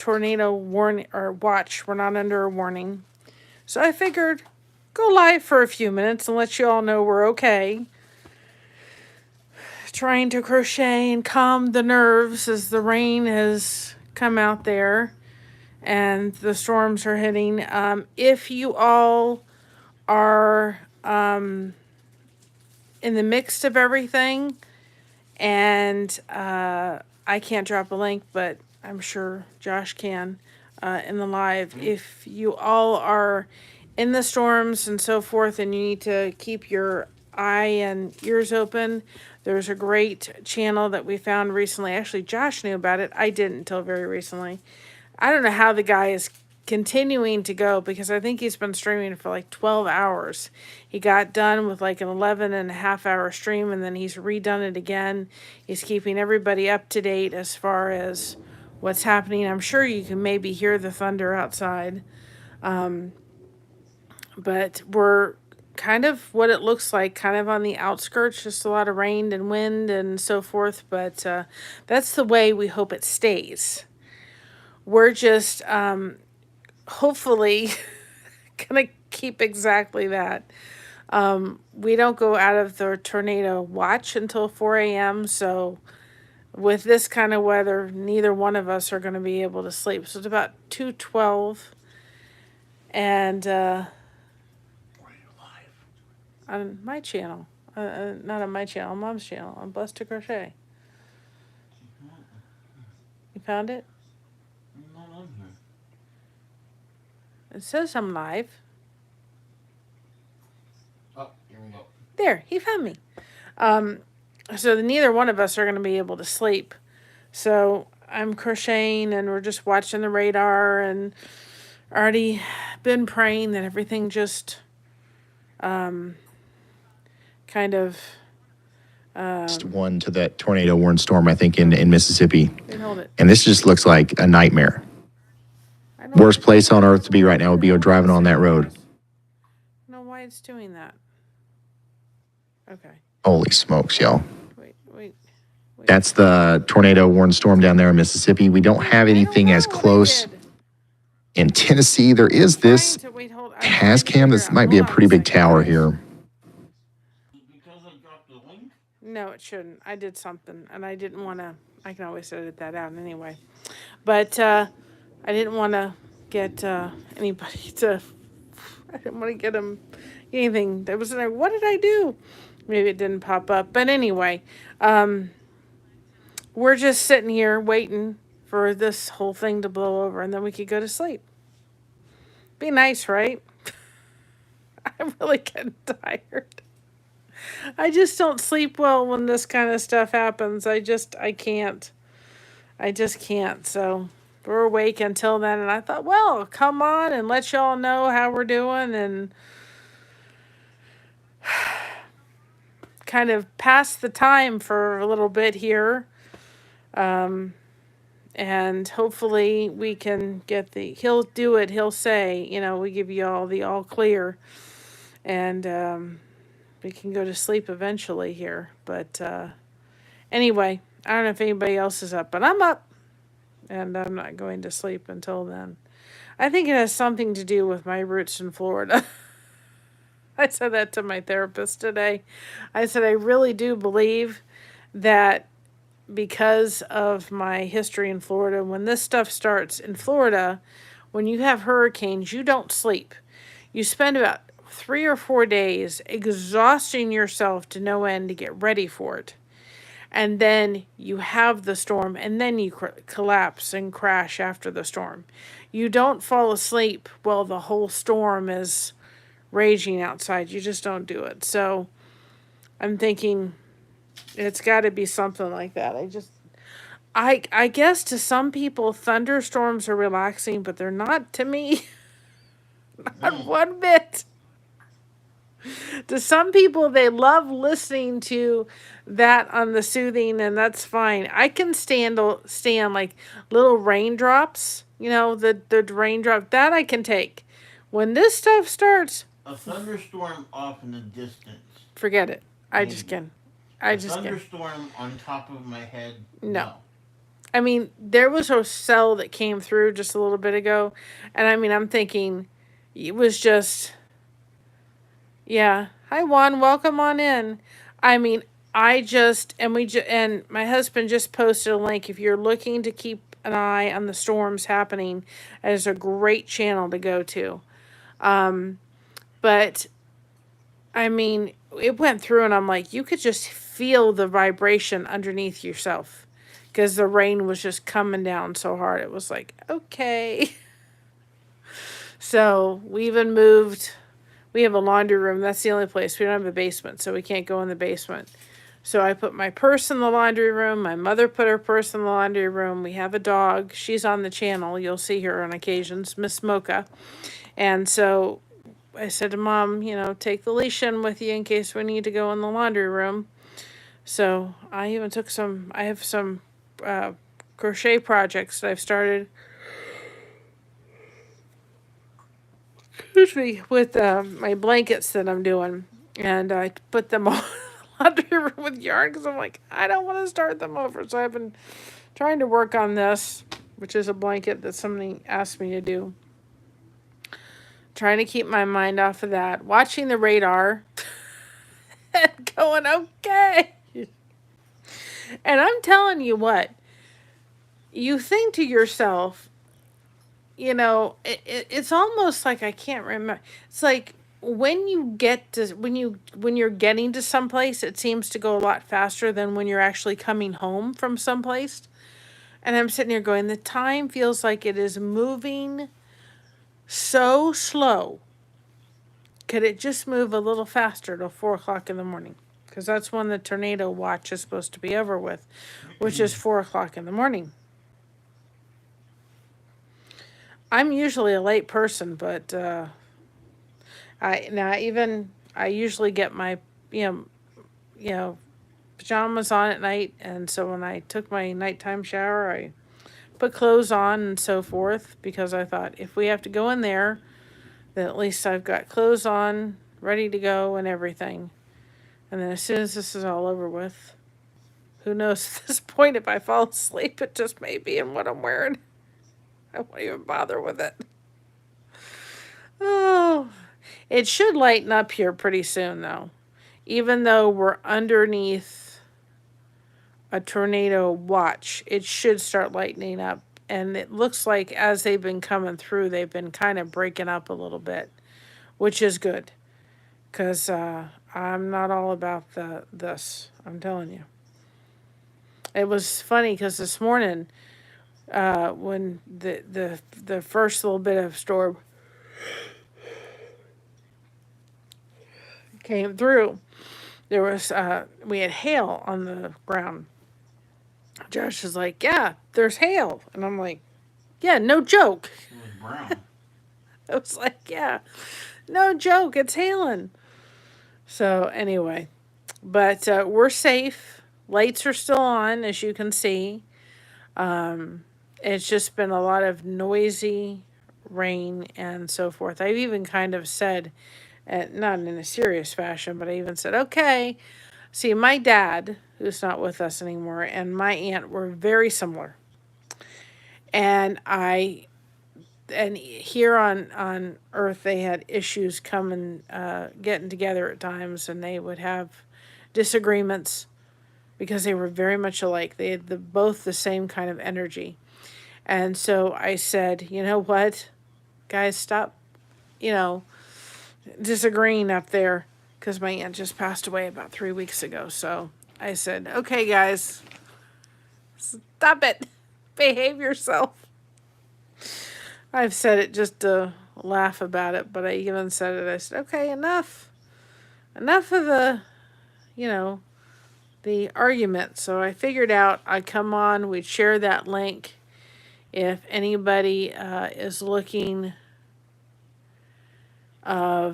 tornado warning or watch. We're not under a warning. So I figured go live for a few minutes and let you all know we're okay. Trying to crochet and calm the nerves as the rain has come out there and the storms are hitting. If you all are in the midst of everything, and I can't drop a link, but I'm sure Josh can in the live. If you all are in the storms and so forth, and you need to keep your eye and ears open, there's a great channel that we found recently. Actually, Josh knew about it. I didn't until very recently. I don't know how the guy is continuing to go because I think he's been streaming for like 12 hours. He got done with like an 11.5 hour stream and then he's redone it again. He's keeping everybody up to date as far as what's happening. I'm sure you can maybe hear the thunder outside. But we're kind of what it looks like, kind of on the outskirts, just a lot of rain and wind and so forth. But that's the way we hope it stays. We're just hopefully gonna keep exactly that. We don't go out of the tornado watch until 4 a.m. So with this kind of weather, neither one of us are going to be able to sleep. So it's about 2:12, and on my channel, not on my channel, on Mom's channel, on Blessed to Crochet. You found it? Not on here. It says I'm live. Oh, here we go. There, he found me. So neither one of us are going to be able to sleep. So I'm crocheting and we're just watching the radar and already been praying that everything just kind of one to that tornado warning storm, I think, in Mississippi. hold it. And this just looks like a nightmare. Worst place on earth to be right now would be driving on that road. I don't know why it's doing that. Okay. Holy smokes, y'all. Wait. That's the tornado warning storm down there in Mississippi. We don't have anything as close in Tennessee. There is this Tascam. This might be a pretty big tower here. Because I dropped the link? No, it shouldn't. I did something, and I didn't want to. I can always edit that out anyway. But I didn't want to get anybody to. I didn't want to get them anything. That was like, what did I do? Maybe it didn't pop up. But anyway, we're just sitting here waiting for this whole thing to blow over, and then we could go to sleep. Be nice, right? I'm really getting tired. I just don't sleep well when this kind of stuff happens. I can't. I just can't. So we're awake until then. And I thought, well, come on and let y'all know how we're doing and kind of pass the time for a little bit here. And hopefully we can get he'll do it. He'll say, we give you all the all clear. And, we can go to sleep eventually here. But anyway, I don't know if anybody else is up, but I'm up. And I'm not going to sleep until then. I think it has something to do with my roots in Florida. I said that to my therapist today. I said, I really do believe that because of my history in Florida, when this stuff starts in Florida, when you have hurricanes, you don't sleep. You spend about 3 or 4 days exhausting yourself to no end to get ready for it. And then you have the storm, and then you collapse and crash after the storm. You don't fall asleep while the whole storm is raging outside. You just don't do it. So I'm thinking it's got to be something like that. I guess to some people, thunderstorms are relaxing, but they're not to me. Not one bit. To some people, they love listening to that on the soothing, and that's fine. I can stand like little raindrops, the raindrop, that I can take. When this stuff starts, a thunderstorm off in the distance. Forget it. I Maybe. just can. A thunderstorm on top of my head. No. I mean, there was a cell that came through just a little bit ago, and I mean, I'm thinking it was just, yeah. Hi, Juan. Welcome on in. I mean, and my husband just posted a link. If you're looking to keep an eye on the storms happening, it's a great channel to go to. Um, but I mean, it went through, and I'm like, you could just feel the vibration underneath yourself because the rain was just coming down so hard. It was like, okay. So we even moved. We have a laundry room. That's the only place. We don't have a basement, so we can't go in the basement. So I put my purse in the laundry room. My mother put her purse in the laundry room. We have a dog. She's on the channel. You'll see her on occasions, Miss Mocha. And so I said to Mom, take the leash in with you in case we need to go in the laundry room. So I even I have some crochet projects that I've started. Excuse me, with my blankets that I'm doing. And I put them all in the laundry room with yarn because I'm like, I don't want to start them over. So I've been trying to work on this, which is a blanket that somebody asked me to do. Trying to keep my mind off of that. Watching the radar and going, okay. And I'm telling you what, you think to yourself, it's almost like I can't remember. It's like when you're getting to someplace, it seems to go a lot faster than when you're actually coming home from someplace. And I'm sitting here going, the time feels like it is moving so slow. Could it just move a little faster till 4 o'clock in the morning? Because that's when the tornado watch is supposed to be over with, which is 4 o'clock in the morning. I'm usually a late person, but I usually get my pajamas on at night, and so when I took my nighttime shower, I put clothes on and so forth because I thought if we have to go in there, then at least I've got clothes on, ready to go, and everything. And then as soon as this is all over with, who knows at this point if I fall asleep, it just may be in what I'm wearing. I won't even bother with it. Oh, it should lighten up here pretty soon, though. Even though we're underneath a tornado watch, it should start lightening up. And it looks like as they've been coming through, they've been kind of breaking up a little bit, which is good. Because I'm not all about this. I'm telling you. It was funny because this morning, when the first little bit of storm came through, there was we had hail on the ground. Josh was like, "Yeah, there's hail," and I'm like, "Yeah, no joke." It was brown. I was like, "Yeah, no joke, it's hailing." So anyway, but we're safe. Lights are still on, as you can see. It's just been a lot of noisy rain and so forth. I've even kind of said, not in a serious fashion, but I even said, okay. See, my dad, who's not with us anymore, and my aunt were very similar. And here on Earth, they had issues coming, getting together at times, and they would have disagreements because they were very much alike. They had both the same kind of energy. And so I said, you know what, guys, stop, disagreeing up there, because my aunt just passed away about 3 weeks ago. So I said, okay, guys, stop it. Behave yourself. I've said it just to laugh about it, but I even said it. I said, okay, enough of the argument. So I figured out I'd come on, we'd share that link. If anybody is looking at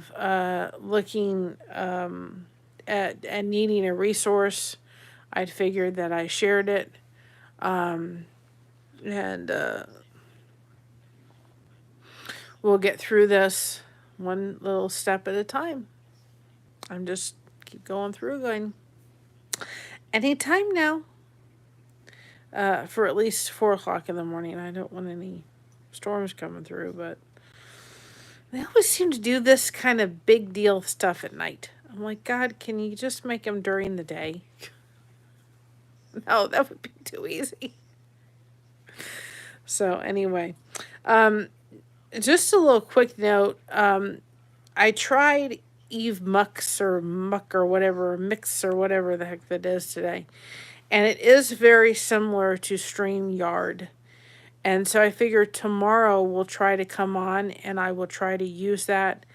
needing a resource, I'd figured that I shared it, and we'll get through this one little step at a time. I'm just keep going through, going anytime now. for at least 4 o'clock in the morning. I don't want any storms coming through, but they always seem to do this kind of big deal stuff at night. I'm like, God, can you just make them during the day? No, that would be too easy. So anyway, just a little quick note. I tried Eve Mux or Muck or whatever, Mix or whatever the heck that is today. And it is very similar to StreamYard. And so I figured tomorrow we'll try to come on and I will try to use that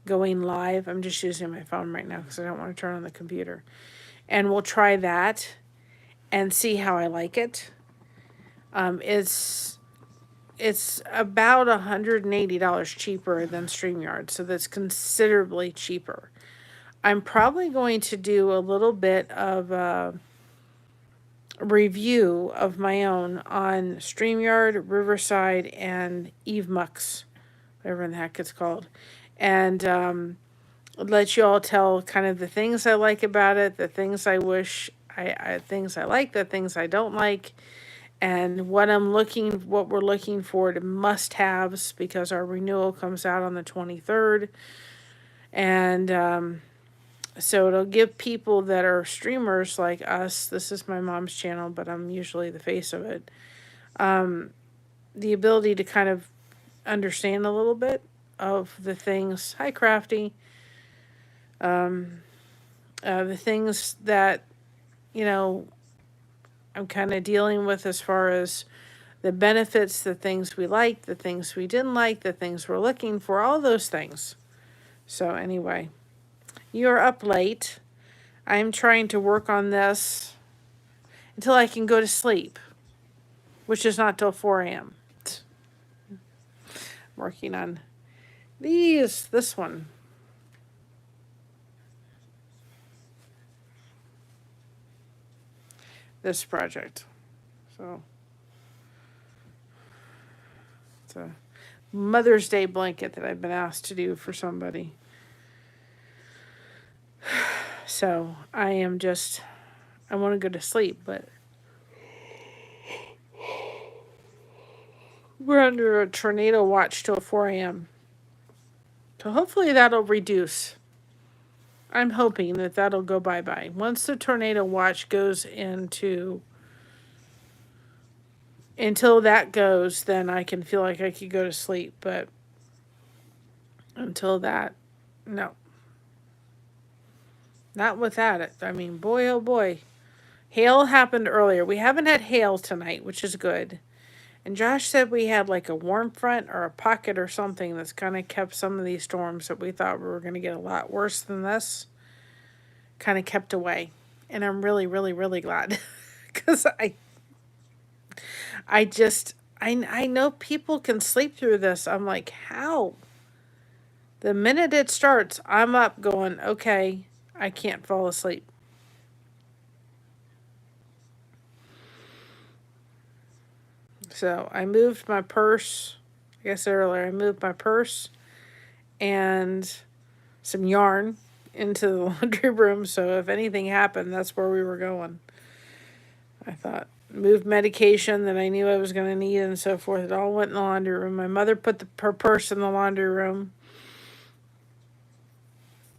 going live. I'm just using my phone right now because I don't want to turn on the computer. And we'll try that and see how I like it. It's about $180 cheaper than StreamYard, so that's considerably cheaper. I'm probably going to do a little bit of a review of my own on StreamYard, Riverside, and Eve Mux, whatever the heck it's called. And let you all tell kind of the things I like about it, the things I wish things I like, the things I don't like, and what we're looking for to must-haves, because our renewal comes out on the 23rd. And so it'll give people that are streamers like us, this is my mom's channel, but I'm usually the face of it, the ability to kind of understand a little bit of the things, hi Crafty, the things that, you know, I'm kind of dealing with as far as the benefits, the things we liked, the things we didn't like, the things we're looking for, all those things. So anyway, you're up late. I'm trying to work on this until I can go to sleep, which is not till 4 a.m. I'm working on this one. This project. So it's a Mother's Day blanket that I've been asked to do for somebody. So I want to go to sleep, but we're under a tornado watch till 4 a.m. So hopefully that'll reduce. I'm hoping that that'll go bye-bye. Once the tornado watch goes until that goes, then I can feel like I could go to sleep. But until that, no. Not without it. I mean, boy, oh boy. Hail happened earlier. We haven't had hail tonight, which is good. And Josh said we had like a warm front or a pocket or something that's kind of kept some of these storms that we thought we were going to get a lot worse than this, kind of kept away. And I'm really, really, really glad. Because I know people can sleep through this. I'm like, how? The minute it starts, I'm up going, okay, I can't fall asleep. So I moved my purse, like I said earlier, I moved my purse and some yarn into the laundry room. So if anything happened, that's where we were going. I thought, moved medication that I knew I was going to need and so forth. It all went in the laundry room. My mother put her purse in the laundry room.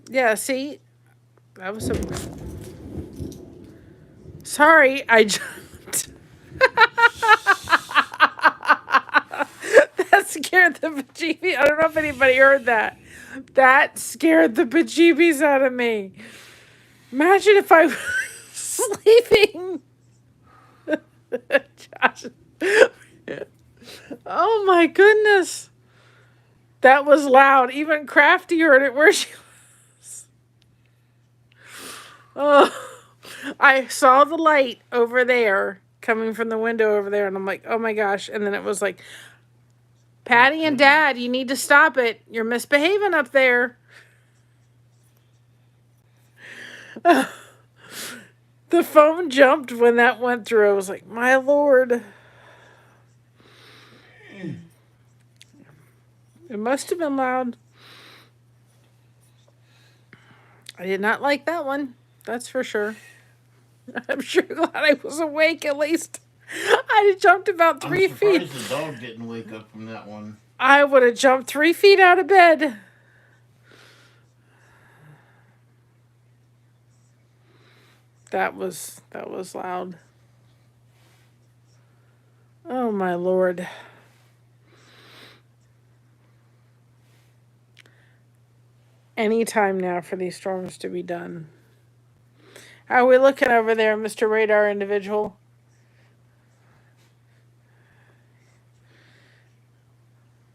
Yeah, see, that was sorry, I jumped. That scared the bejeebies. I don't know if anybody heard that. That scared the bejeebies out of me. Imagine if I was sleeping. Josh. Oh my goodness. That was loud. Even Crafty heard it where she was. Oh, I saw the light over there coming from the window over there, and I'm like, oh my gosh. And then it was like, Patty and Dad, you need to stop it. You're misbehaving up there. The phone jumped when that went through. I was like, my Lord. It must have been loud. I did not like that one. That's for sure. I'm sure glad I was awake at least. I'd have jumped about I'm 3 feet. surprised the dog didn't wake up from that one. I would have jumped 3 feet out of bed. That was loud. Oh my Lord. Any time now for these storms to be done. How are we looking over there, Mr. Radar Individual?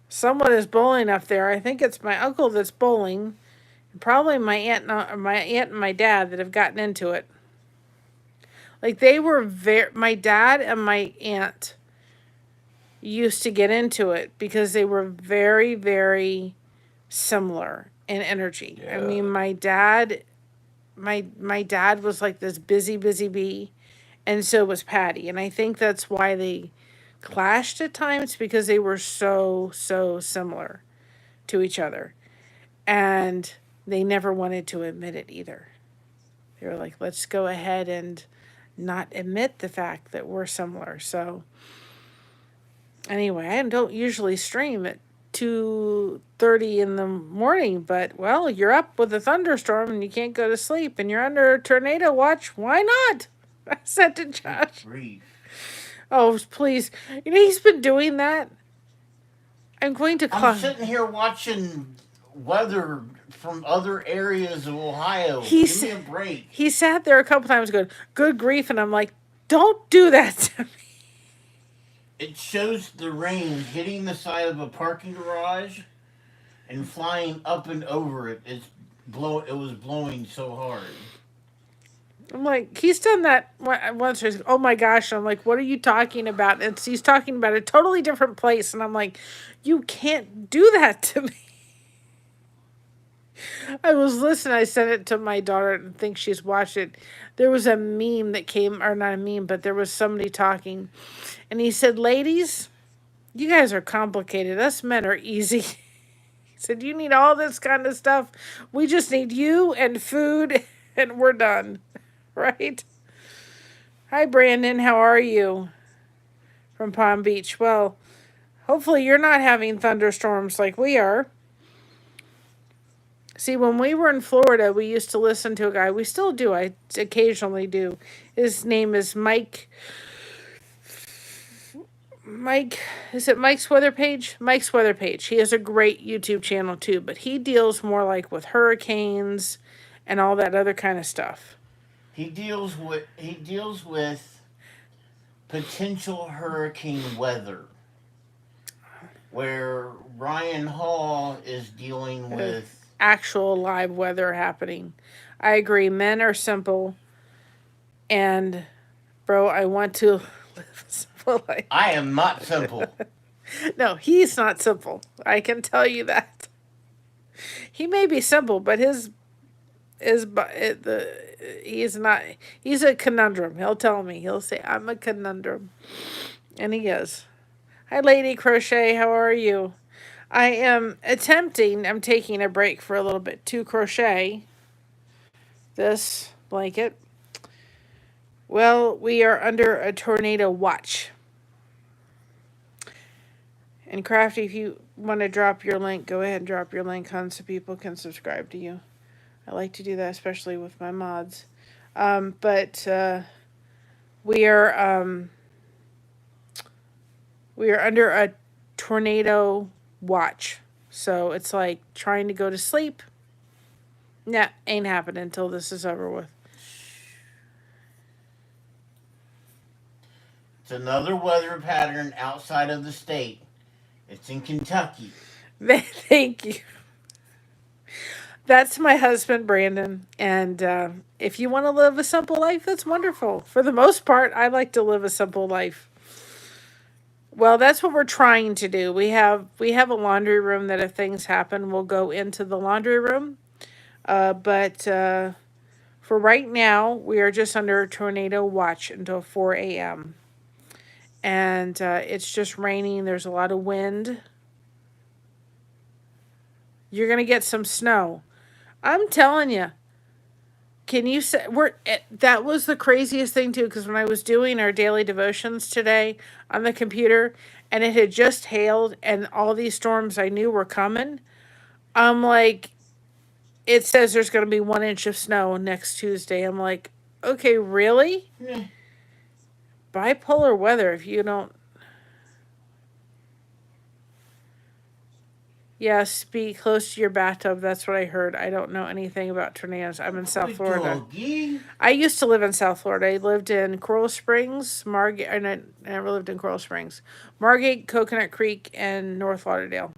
Someone is bowling up there. I think it's my uncle that's bowling. Probably my aunt and my dad that have gotten into it. Like they were my dad and my aunt used to get into it because they were very, very similar in energy. Yeah. I mean, my dad was like this busy bee, and so was Patty. And I think that's why they clashed at times, because they were so similar to each other. And they never wanted to admit it either. They were like, let's go ahead and not admit the fact that we're similar. So anyway, I don't usually stream at 2:30 in the morning, but well, you're up with a thunderstorm and you can't go to sleep and you're under a tornado watch. Why not? I said to Josh. Oh, please. You know, he's been doing that. I'm sitting here watching weather from other areas of Ohio. Give me a break. He sat there a couple times going, good grief, and I'm like, don't do that to me. It shows the rain hitting the side of a parking garage and flying up and over it. It was blowing so hard. I'm like, he's done that once. Oh my gosh. I'm like, what are you talking about? And he's talking about a totally different place. And I'm like, you can't do that to me. I was listening. I sent it to my daughter and think she's watched it. There was a meme that came, or not a meme, but there was somebody talking. And he said, ladies, you guys are complicated. Us men are easy. He said, you need all this kind of stuff. We just need you and food and we're done. Right? Hi, Brandon. How are you? From Palm Beach. Well, hopefully you're not having thunderstorms like we are. See, when we were in Florida, we used to listen to a guy. We still do. I occasionally do. His name is Mike. Is it Mike's Weather Page? Mike's Weather Page. He has a great YouTube channel too, but he deals more like with hurricanes and all that other kind of stuff. He deals with potential hurricane weather, where Ryan Hall is dealing with actual live weather happening. I agree. Men are simple, and bro, I want to live a simple life. I am not simple. No, he's not simple. I can tell you that. He may be simple, but he's not. He's a conundrum. He'll tell me. He'll say, I'm a conundrum. And he is. Hi, Lady Crochet. How are you? I'm taking a break for a little bit to crochet this blanket. Well, we are under a tornado watch. And Crafty, if you want to drop your link, go ahead and drop your link, hon, so people can subscribe to you. I like to do that, especially with my mods. But we are under a tornado watch. So it's like trying to go to sleep. Nah, ain't happening until this is over with. It's another weather pattern outside of the state. It's in Kentucky. Thank you. That's my husband, Brandon. And if you want to live a simple life, that's wonderful. For the most part, I like to live a simple life. Well, that's what we're trying to do. We have a laundry room that if things happen, we'll go into the laundry room. But for right now, we are just under a tornado watch until 4 a.m. And it's just raining. There's a lot of wind. You're going to get some snow. I'm telling you, Can you say that was the craziest thing too? Because when I was doing our daily devotions today on the computer, and it had just hailed, and all these storms I knew were coming, I'm like, it says there's going to be 1 inch of snow next Tuesday. I'm like, okay, really? Yeah. Bipolar weather. If you don't, yes, be close to your bathtub. That's what I heard. I don't know anything about tornadoes. I'm in South Florida. Doggy. I used to live in South Florida. I lived in Coral Springs, Margate, and I never lived in Coral Springs, Margate, Coconut Creek, and North Lauderdale.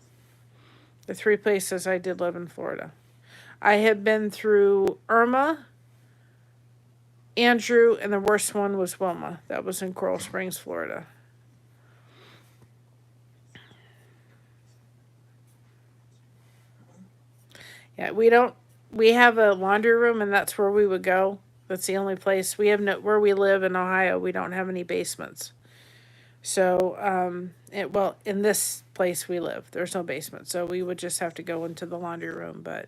The 3 places I did live in Florida. I have been through Irma, Andrew, and the worst one was Wilma. That was in Coral Springs, Florida. Yeah, we have a laundry room, and that's where we would go. That's the only place. We have where we live in Ohio, we don't have any basements. So, in this place we live, there's no basement. So we would just have to go into the laundry room, but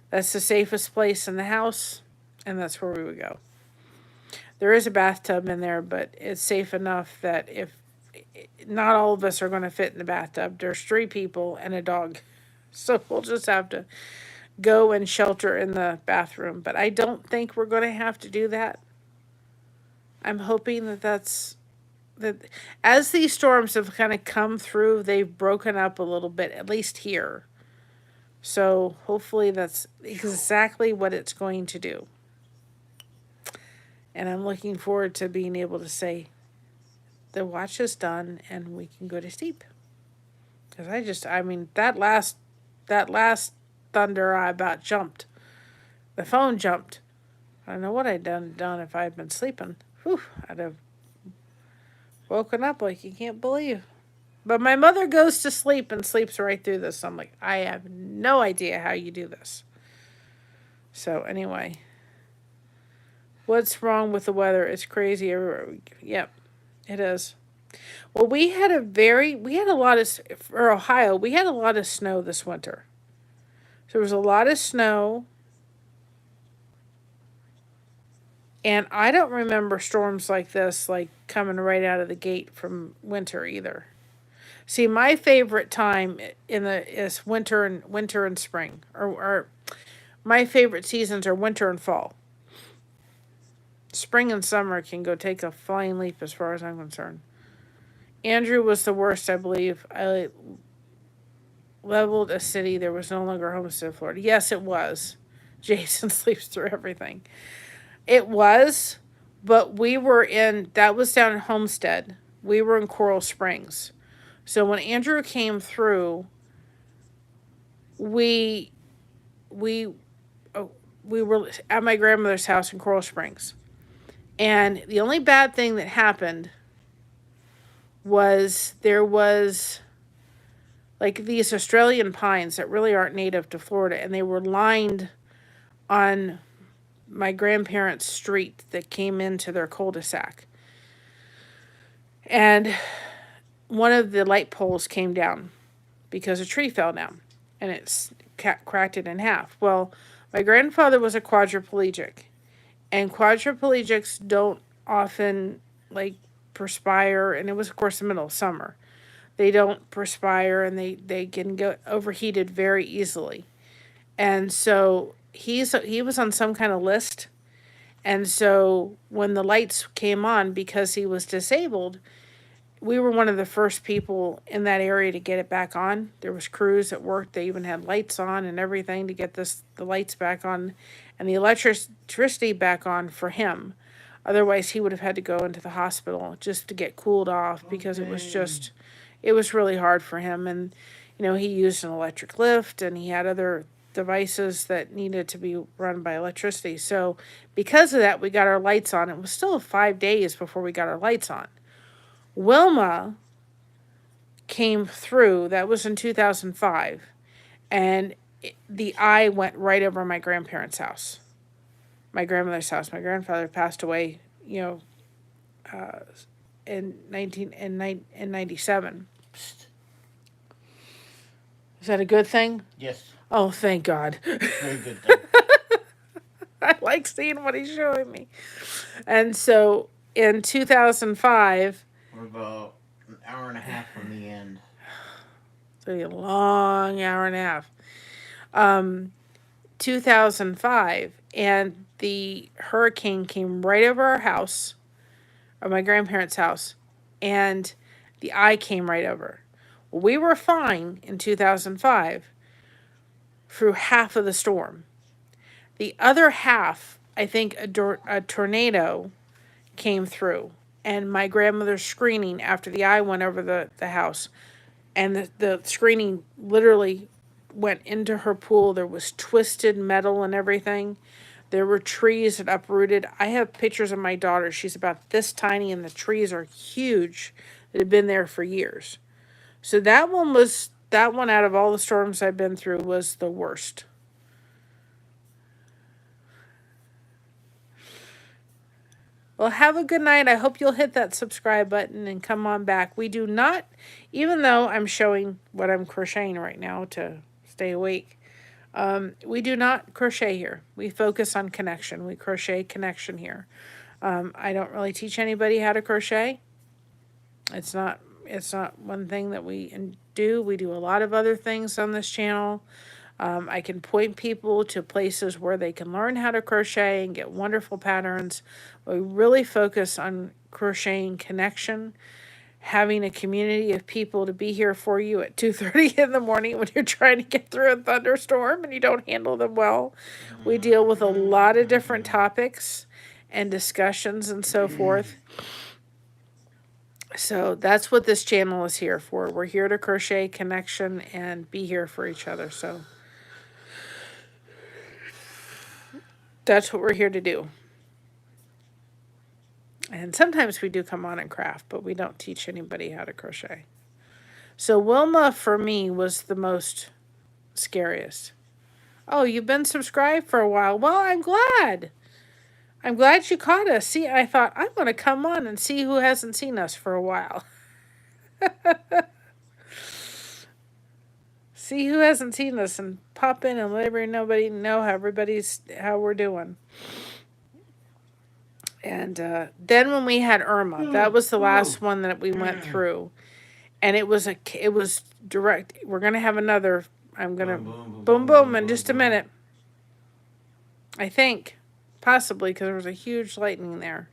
that's the safest place in the house, and that's where we would go. There is a bathtub in there, but it's safe enough that if not all of us are going to fit in the bathtub, there's 3 people and a dog. So we'll just have to go and shelter in the bathroom. But I don't think we're going to have to do that. I'm hoping that as these storms have kind of come through, they've broken up a little bit, at least here. So hopefully that's exactly what it's going to do. And I'm looking forward to being able to say, the watch is done and we can go to sleep. Because that last thunder, I about jumped. The phone jumped. I don't know what I'd done if I had been sleeping. Whew, I'd have woken up like you can't believe. But my mother goes to sleep and sleeps right through this. So I'm like, I have no idea how you do this. So anyway, what's wrong with the weather? It's crazy. Yep, it is. Well, we had a lot of, for Ohio, we had a lot of snow this winter. So there was a lot of snow. And I don't remember storms like this, like coming right out of the gate from winter either. See, my favorite time is winter and spring, or my favorite seasons are winter and fall. Spring and summer can go take a flying leap as far as I'm concerned. Andrew was the worst, I believe. I leveled a city. There was no longer homestead Florida. Yes, it was. Jason sleeps through everything. It was, but that was down in Homestead. We were in Coral Springs. So when Andrew came through, we were at my grandmother's house in Coral Springs. And the only bad thing that happened was there was like these Australian pines that really aren't native to Florida, and they were lined on my grandparents' street that came into their cul-de-sac. And one of the light poles came down because a tree fell down and it cracked it in half. Well, my grandfather was a quadriplegic, and quadriplegics don't often perspire, and it was of course the middle of summer. They don't perspire, and they can get overheated very easily. And so he was on some kind of list. And so when the lights came on, because he was disabled, we were one of the first people in that area to get it back on. There was crews that worked. They even had lights on and everything to get the lights back on and the electricity back on for him. Otherwise, he would have had to go into the hospital just to get cooled off because it was really hard for him. And, he used an electric lift, and he had other devices that needed to be run by electricity. So because of that, we got our lights on. It was still 5 days before we got our lights on. Wilma came through. That was in 2005. And the eye went right over my grandparents' house. My grandmother's house. My grandfather passed away, in 97. Is that a good thing? Yes. Oh, thank God. Very good thing. I like seeing what he's showing me. And so in 2005, we're about an hour and a half from the end. it's a long hour and a half. 2005, and the hurricane came right over our house, or my grandparents' house, and the eye came right over. We were fine in 2005 through half of the storm. The other half, I think a tornado came through, and my grandmother's screening after the eye went over the house, and the screening literally went into her pool. There was twisted metal and everything. There were trees that uprooted. I have pictures of my daughter. She's about this tiny, and the trees are huge that had been there for years. So that one out of all the storms I've been through was the worst. Well, have a good night. I hope you'll hit that subscribe button and come on back. We do not, even though I'm showing what I'm crocheting right now to stay awake, we do not crochet here. We focus on connection. We crochet connection here. I don't really teach anybody how to crochet. It's not one thing that we do. We do a lot of other things on this channel. I can point people to places where they can learn how to crochet and get wonderful patterns. We really focus on crocheting connection, having a community of people to be here for you at 2:30 in the morning when you're trying to get through a thunderstorm and you don't handle them well. We deal with a lot of different topics and discussions and so forth. So that's what this channel is here for. We're here to crochet connection and be here for each other. So that's what we're here to do. And sometimes we do come on and craft, but we don't teach anybody how to crochet. So Wilma, for me, was the most scariest. Oh, you've been subscribed for a while. Well, I'm glad. I'm glad you caught us. See, I thought, I'm going to come on and see who hasn't seen us for a while. See who hasn't seen us and pop in and let everybody know how we're doing. And then when we had Irma, that was the last one that we went through, and it was direct. We're gonna have another. I'm gonna boom in just a minute. I think, possibly because there was a huge lightning there.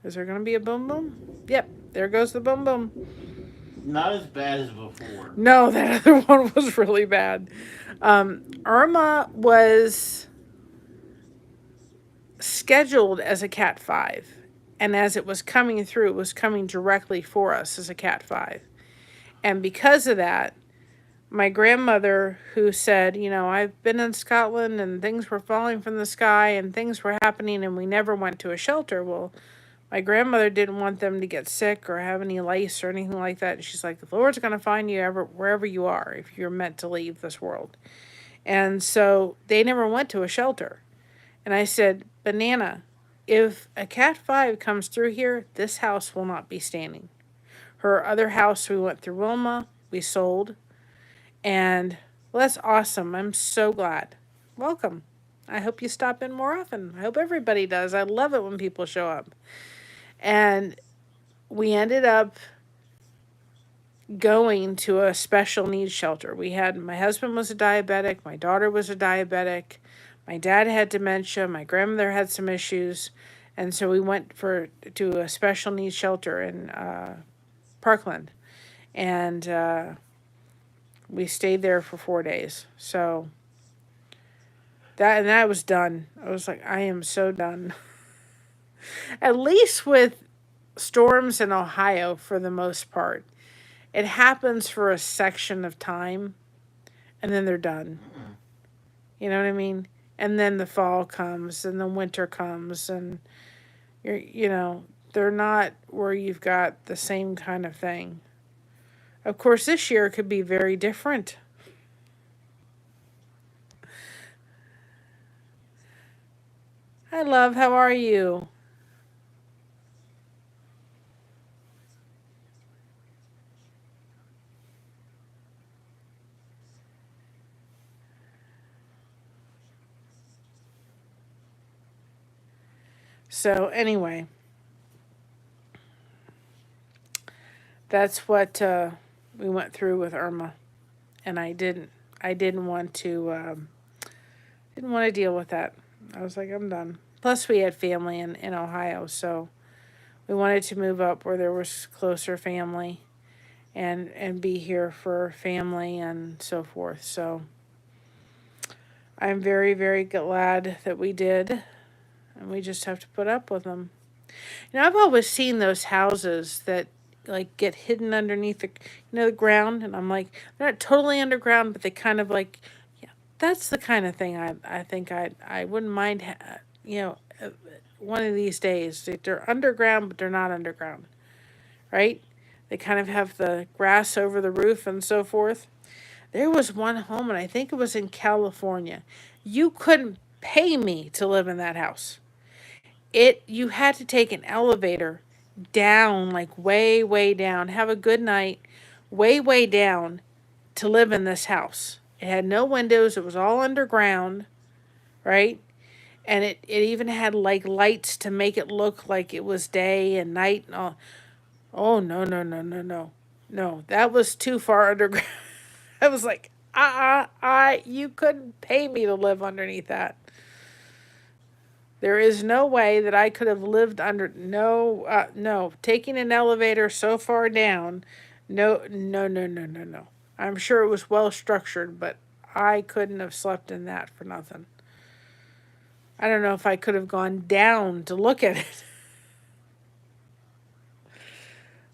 Is there gonna be a boom boom? Yep, there goes the boom boom. Not as bad as before. No, that other one was really bad. Irma was scheduled as a Cat 5, and as it was coming through, it was coming directly for us as a Cat 5. And because of that, my grandmother, who said, I've been in Scotland and things were falling from the sky and things were happening and we never went to a shelter. Well, my grandmother didn't want them to get sick or have any lice or anything like that. And she's like, the Lord's going to find you wherever you are if you're meant to leave this world. And so they never went to a shelter. And I said, Banana, if a Cat 5 comes through here, this house will not be standing. Her other house, we went through Wilma, we sold. And well, that's awesome. I'm so glad. Welcome. I hope you stop in more often. I hope everybody does. I love it when people show up. And we ended up going to a special needs shelter. My husband was a diabetic. My daughter was a diabetic. My dad had dementia. My grandmother had some issues. And so we went to a special needs shelter in Parkland. And we stayed there for 4 days. So that was done. I was like, I am so done. At least with storms in Ohio, for the most part, it happens for a section of time, and then they're done. You know what I mean? And then the fall comes, and the winter comes, and they're not where you've got the same kind of thing. Of course, this year could be very different. Hi, love. How are you? So anyway, that's what we went through with Irma, and I didn't want to deal with that. I was like, I'm done. Plus, we had family in Ohio, so we wanted to move up where there was closer family, and be here for family and so forth. So I'm very, very glad that we did, and we just have to put up with them. You know, I've always seen those houses that like get hidden underneath the ground, and I'm like, they're not totally underground, but they kind of like, yeah, that's the kind of thing I think I wouldn't mind, one of these days. They're underground, but they're not underground, right? They kind of have the grass over the roof and so forth. There was one home, and I think it was in California. You couldn't pay me to live in that house. You had to take an elevator down, like way, way down, have a good night, way, way down to live in this house. It had no windows, it was all underground, right? And it even had like lights to make it look like it was day and night and all. Oh no, no, no, no, no. No, that was too far underground. I was like, you couldn't pay me to live underneath that. There is no way that I could have lived under, no, taking an elevator so far down, no, no, no, no, no, no. I'm sure it was well structured, but I couldn't have slept in that for nothing. I don't know if I could have gone down to look at it.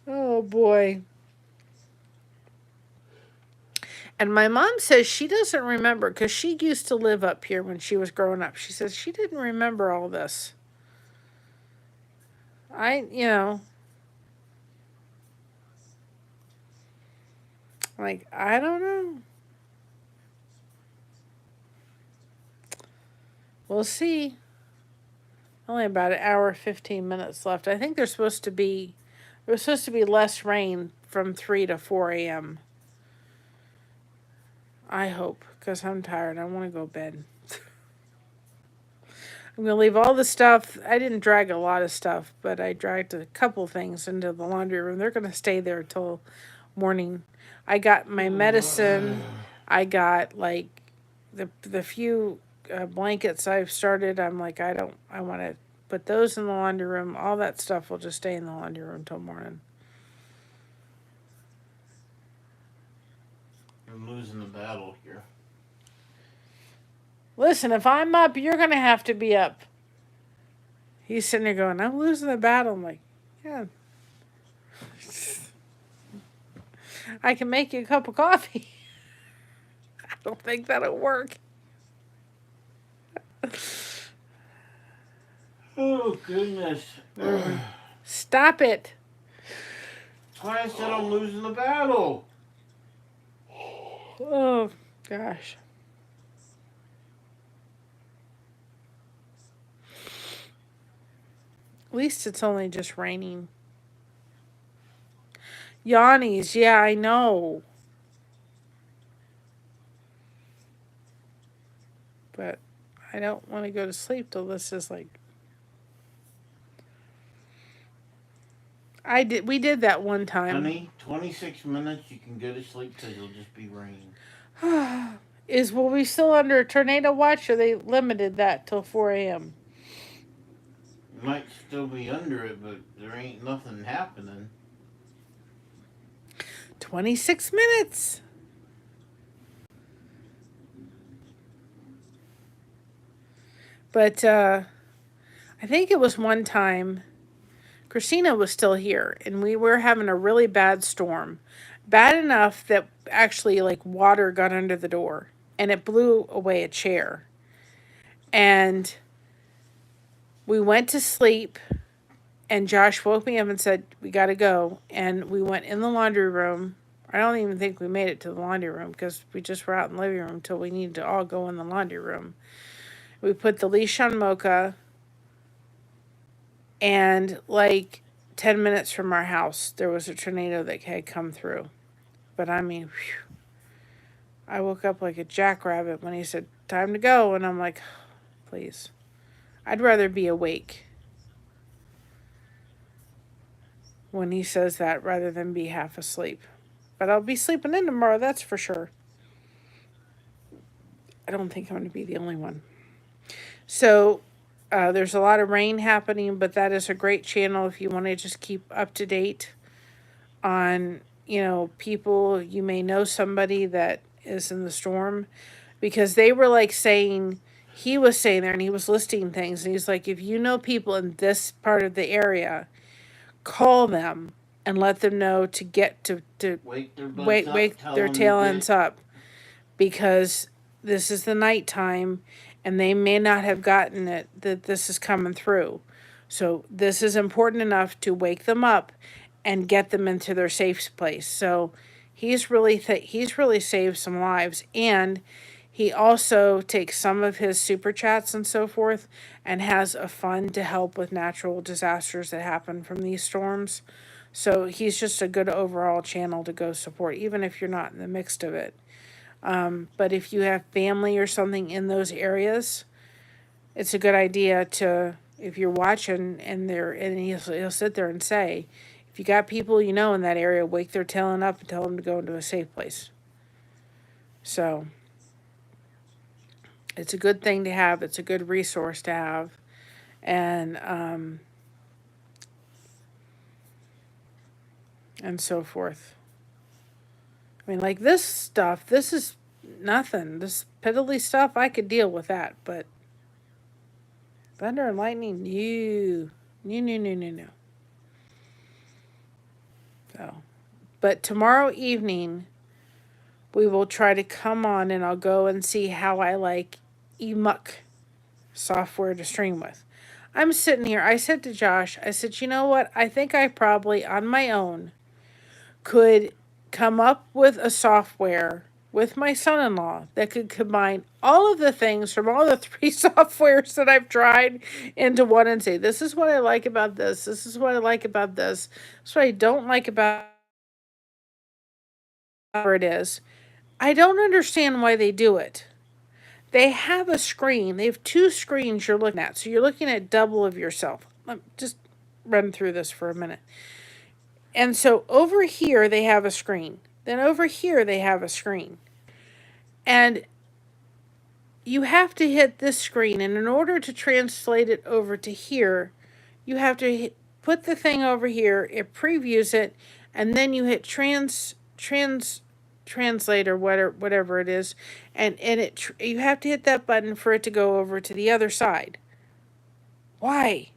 Oh boy. And my mom says she doesn't remember because she used to live up here when she was growing up. She says she didn't remember all this. Like, I don't know. We'll see. Only about an hour, 15 minutes left. I think there was supposed to be less rain from 3 to 4 a.m. I hope, because I'm tired. I want to go to bed. I'm going to leave all the stuff. I didn't drag a lot of stuff, but I dragged a couple things into the laundry room. They're going to stay there till morning. I got my medicine. I got like the few blankets I've started. I'm like, I want to put those in the laundry room. All that stuff will just stay in the laundry room till morning. I'm losing the battle here. Listen, if I'm up, you're going to have to be up. He's sitting there going, I'm losing the battle. I'm like, yeah. I can make you a cup of coffee. I don't think that'll work. Oh, goodness. Stop it. That's why I said I'm losing the battle. Oh, gosh. At least it's only just raining. Yawnies, yeah, I know. But I don't want to go to sleep till this is like. We did that one time. Honey, 26 minutes, you can go to sleep because it'll just be rain. Will we still under a tornado watch, or they limited that till 4 a.m.? Might still be under it, but there ain't nothing happening. 26 minutes. But I think it was one time Christina was still here, and we were having a really bad storm. Bad enough that actually like water got under the door and it blew away a chair. And we went to sleep, and Josh woke me up and said, we got to go. And we went in the laundry room. I don't even think we made it to the laundry room because we just were out in the living room until we needed to all go in the laundry room. We put the leash on Mocha, and like 10 minutes from our house, there was a tornado that had come through. But I mean, whew, I woke up like a jackrabbit when he said, time to go. And I'm like, please, I'd rather be awake when he says that rather than be half asleep. But I'll be sleeping in tomorrow, that's for sure. I don't think I'm going to be the only one. So there's a lot of rain happening, but that is a great channel if you want to just keep up to date on, people. You may know somebody that is in the storm, because they were like saying, he was saying there and he was listing things, and he's like, if you know people in this part of the area, call them and let them know to get to Wake their butts wake up, wake tell their them to tail get- ends up, because this is the nighttime and they may not have gotten it that this is coming through. So this is important enough to wake them up and get them into their safe place. So he's really saved some lives, and he also takes some of his super chats and so forth and has a fund to help with natural disasters that happen from these storms. So he's just a good overall channel to go support, even if you're not in the mix of it. But if you have family or something in those areas, it's a good idea to, if you're watching and he'll sit there and say, if you got people in that area, wake their tail up and tell them to go into a safe place. So it's a good thing to have. It's a good resource to have. And so forth. I mean, like this stuff, this is nothing. This piddly stuff, I could deal with that. But thunder and lightning, no. So, but tomorrow evening, we will try to come on and I'll go and see how I like eMuck software to stream with. I'm sitting here, I said to Josh, I said, you know what? I think I probably, on my own, could come up with a software with my son-in-law that could combine all of the things from all the 3 softwares that I've tried into one and say, this is what I like about this. This is what I like about this. This is what I don't like about whatever it is. I don't understand why they do it. They have a screen. They have 2 screens you're looking at. So you're looking at double of yourself. Let me just run through this for a minute. And so over here, they have a screen. Then over here, they have a screen. And you have to hit this screen. And in order to translate it over to here, you have to put the thing over here. It previews it. And then you hit translate or whatever it is. And you have to hit that button for it to go over to the other side. Why?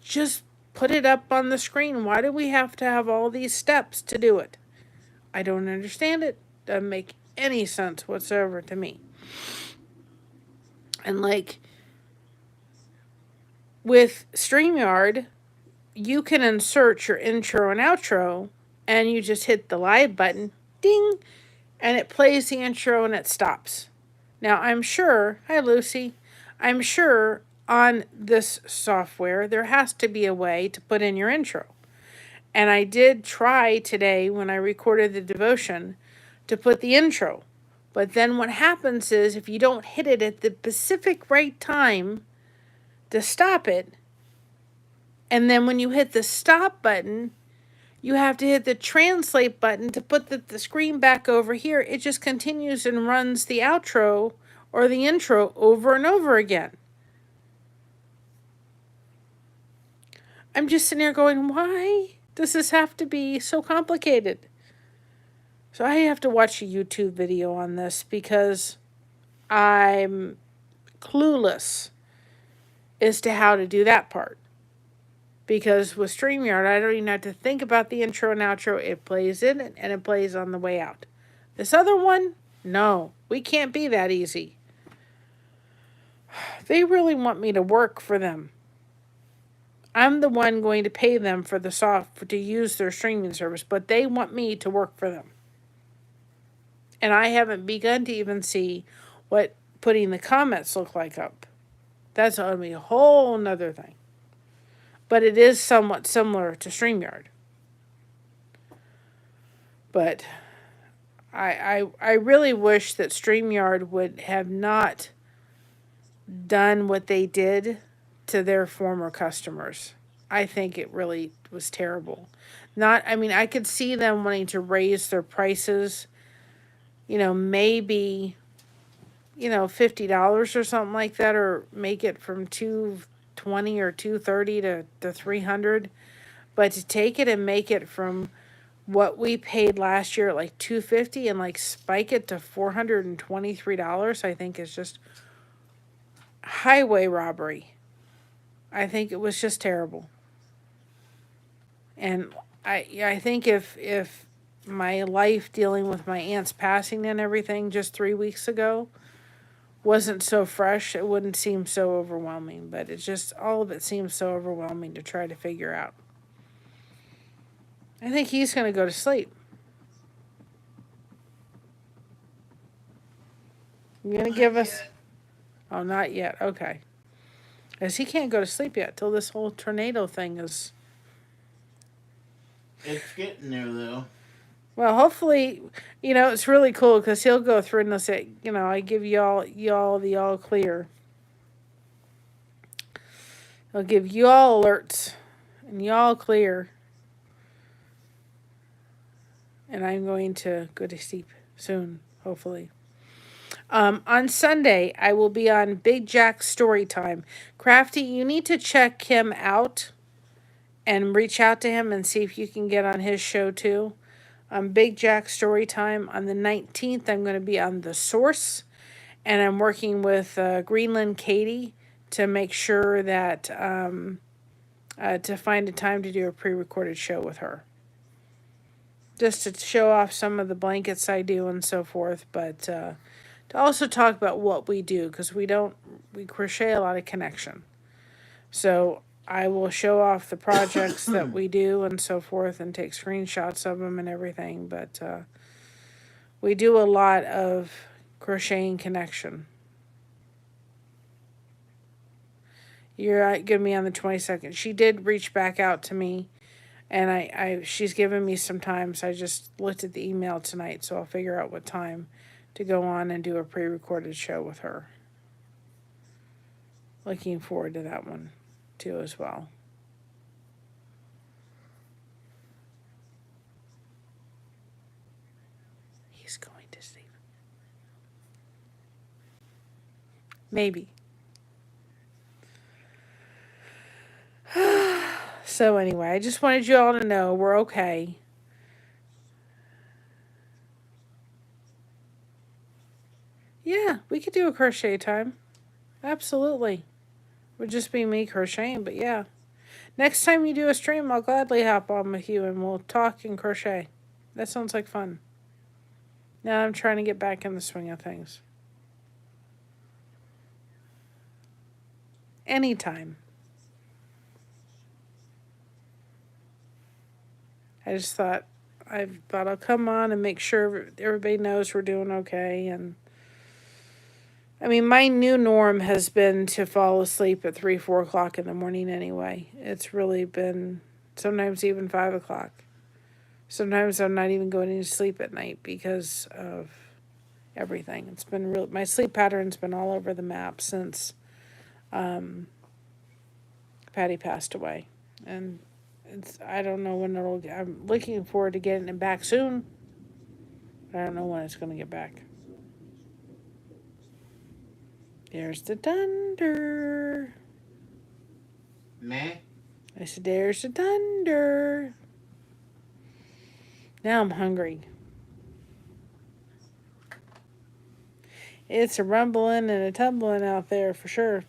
Just put it up on the screen. Why do we have to have all these steps to do it? I don't understand it. Doesn't make any sense whatsoever to me. And like with StreamYard, you can insert your intro and outro and you just hit the live button, ding, and it plays the intro and it stops. Now I'm sure, hi Lucy, I'm sure on this software there has to be a way to put in your intro. And I did try today when I recorded the devotion to put the intro. But then what happens is if you don't hit it at the specific right time to stop it, and then when you hit the stop button, you have to hit the translate button to put the screen back over here. It just continues and runs the outro or the intro over and over again. I'm just sitting here going, why does this have to be so complicated? So I have to watch a YouTube video on this because I'm clueless as to how to do that part. Because with StreamYard, I don't even have to think about the intro and outro. It plays in it and it plays on the way out. This other one, no, we can't be that easy. They really want me to work for them. I'm the one going to pay them for the software to use their streaming service, but they want me to work for them. And I haven't begun to even see what putting the comments look like up. That's going to be a whole nother thing. But it is somewhat similar to StreamYard. But I really wish that StreamYard would have not done what they did to their former customers. I think it really was terrible. Not, I mean, I could see them wanting to raise their prices, maybe, $50 or something like that, or make it from 220 or 230 to 300. But to take it and make it from what we paid last year at like 250 and like spike it to $423, I think is just highway robbery. I think it was just terrible. And I think if my life dealing with my aunt's passing and everything just 3 weeks ago wasn't so fresh, it wouldn't seem so overwhelming. But it's just, all of it seems so overwhelming to try to figure out. I think he's going to go to sleep. You're going to give us... Yet. Oh, not yet. Okay. Because he can't go to sleep yet till this whole tornado thing is... It's getting there, though. Well, hopefully, it's really cool because he'll go through and he'll say, I give y'all the all clear. He'll give you all alerts and y'all clear. And I'm going to go to sleep soon, hopefully. On Sunday, I will be on Big Jack's Story Time. Crafty, you need to check him out and reach out to him and see if you can get on his show too. Big Jack's Story Time on the 19th, I'm going to be on The Source. And I'm working with Greenland Katie to make sure that, to find a time to do a pre-recorded show with her. Just to show off some of the blankets I do and so forth, but to also talk about what we do, because we crochet a lot of connection. So I will show off the projects that we do and so forth and take screenshots of them and everything, but we do a lot of crocheting connection. You're going to be on the 22nd. She did reach back out to me. And she's given me some time, so I just looked at the email tonight, so I'll figure out what time to go on and do a pre-recorded show with her. Looking forward to that one, too, as well. He's going to sleep. Maybe. So anyway, I just wanted you all to know we're okay. Yeah, we could do a crochet time. Absolutely. It would just be me crocheting, but yeah. Next time you do a stream, I'll gladly hop on with you and we'll talk and crochet. That sounds like fun. Now I'm trying to get back in the swing of things. Anytime. I just thought I'll come on and make sure everybody knows we're doing okay. And I mean, my new norm has been to fall asleep at 3, 4 o'clock in the morning anyway. It's really been sometimes even 5 o'clock. Sometimes I'm not even going to sleep at night because of everything. It's been real. My sleep pattern's been all over the map since Patty passed away. And I don't know when I'm looking forward to getting it back soon. But I don't know when it's going to get back. There's the thunder. Meh? I said, there's the thunder. Now I'm hungry. It's a rumbling and a tumbling out there for sure.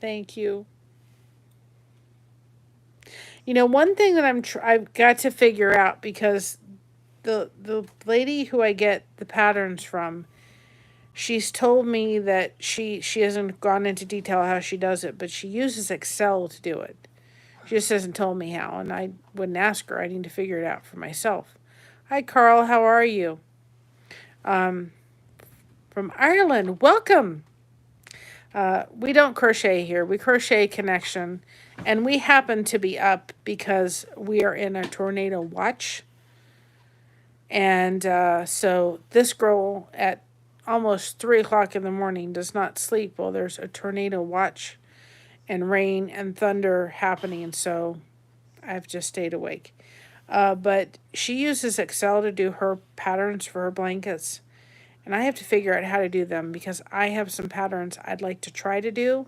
Thank you. One thing that I've got to figure out, because the lady who I get the patterns from, she's told me that she hasn't gone into detail how she does it, but she uses Excel to do it. She just hasn't told me how, and I wouldn't ask her. I need to figure it out for myself. Hi, Carl. How are you? From Ireland. Welcome. We don't crochet here. We crochet connection. And we happen to be up because we are in a tornado watch. And so this girl at almost 3 o'clock in the morning, does not sleep while there's a tornado watch and rain and thunder happening. So I've just stayed awake. But she uses Excel to do her patterns for her blankets. And I have to figure out how to do them because I have some patterns I'd like to try to do.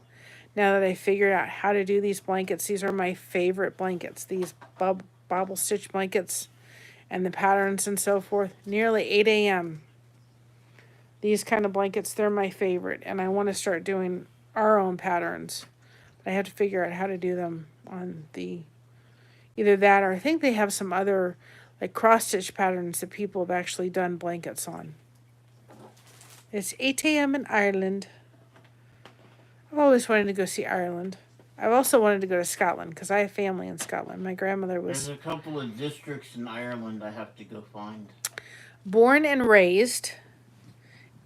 Now that I figured out how to do these blankets, these are my favorite blankets. These bobble stitch blankets and the patterns and so forth. Nearly 8 a.m. These kind of blankets, they're my favorite. And I want to start doing our own patterns. But I have to figure out how to do them on the... Either that or I think they have some other like cross-stitch patterns that people have actually done blankets on. It's 8 a.m. in Ireland. I've always wanted to go see Ireland. I've also wanted to go to Scotland because I have family in Scotland. My grandmother was... There's a couple of districts in Ireland I have to go find. Born and raised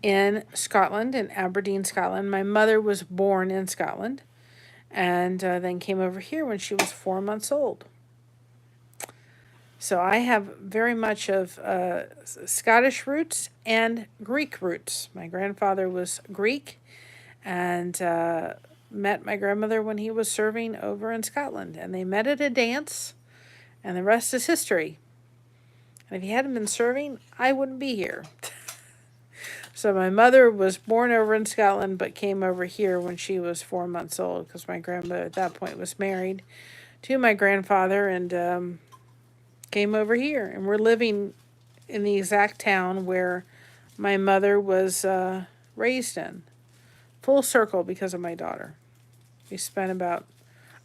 in Scotland, in Aberdeen, Scotland. My mother was born in Scotland and then came over here when she was 4 months old. So I have very much of Scottish roots and Greek roots. My grandfather was Greek and met my grandmother when he was serving over in Scotland. And they met at a dance, and the rest is history. And if he hadn't been serving, I wouldn't be here. So my mother was born over in Scotland, but came over here when she was 4 months old, because my grandmother at that point was married to my grandfather, and came over here. And we're living in the exact town where my mother was raised in. Full circle because of my daughter. We spent about...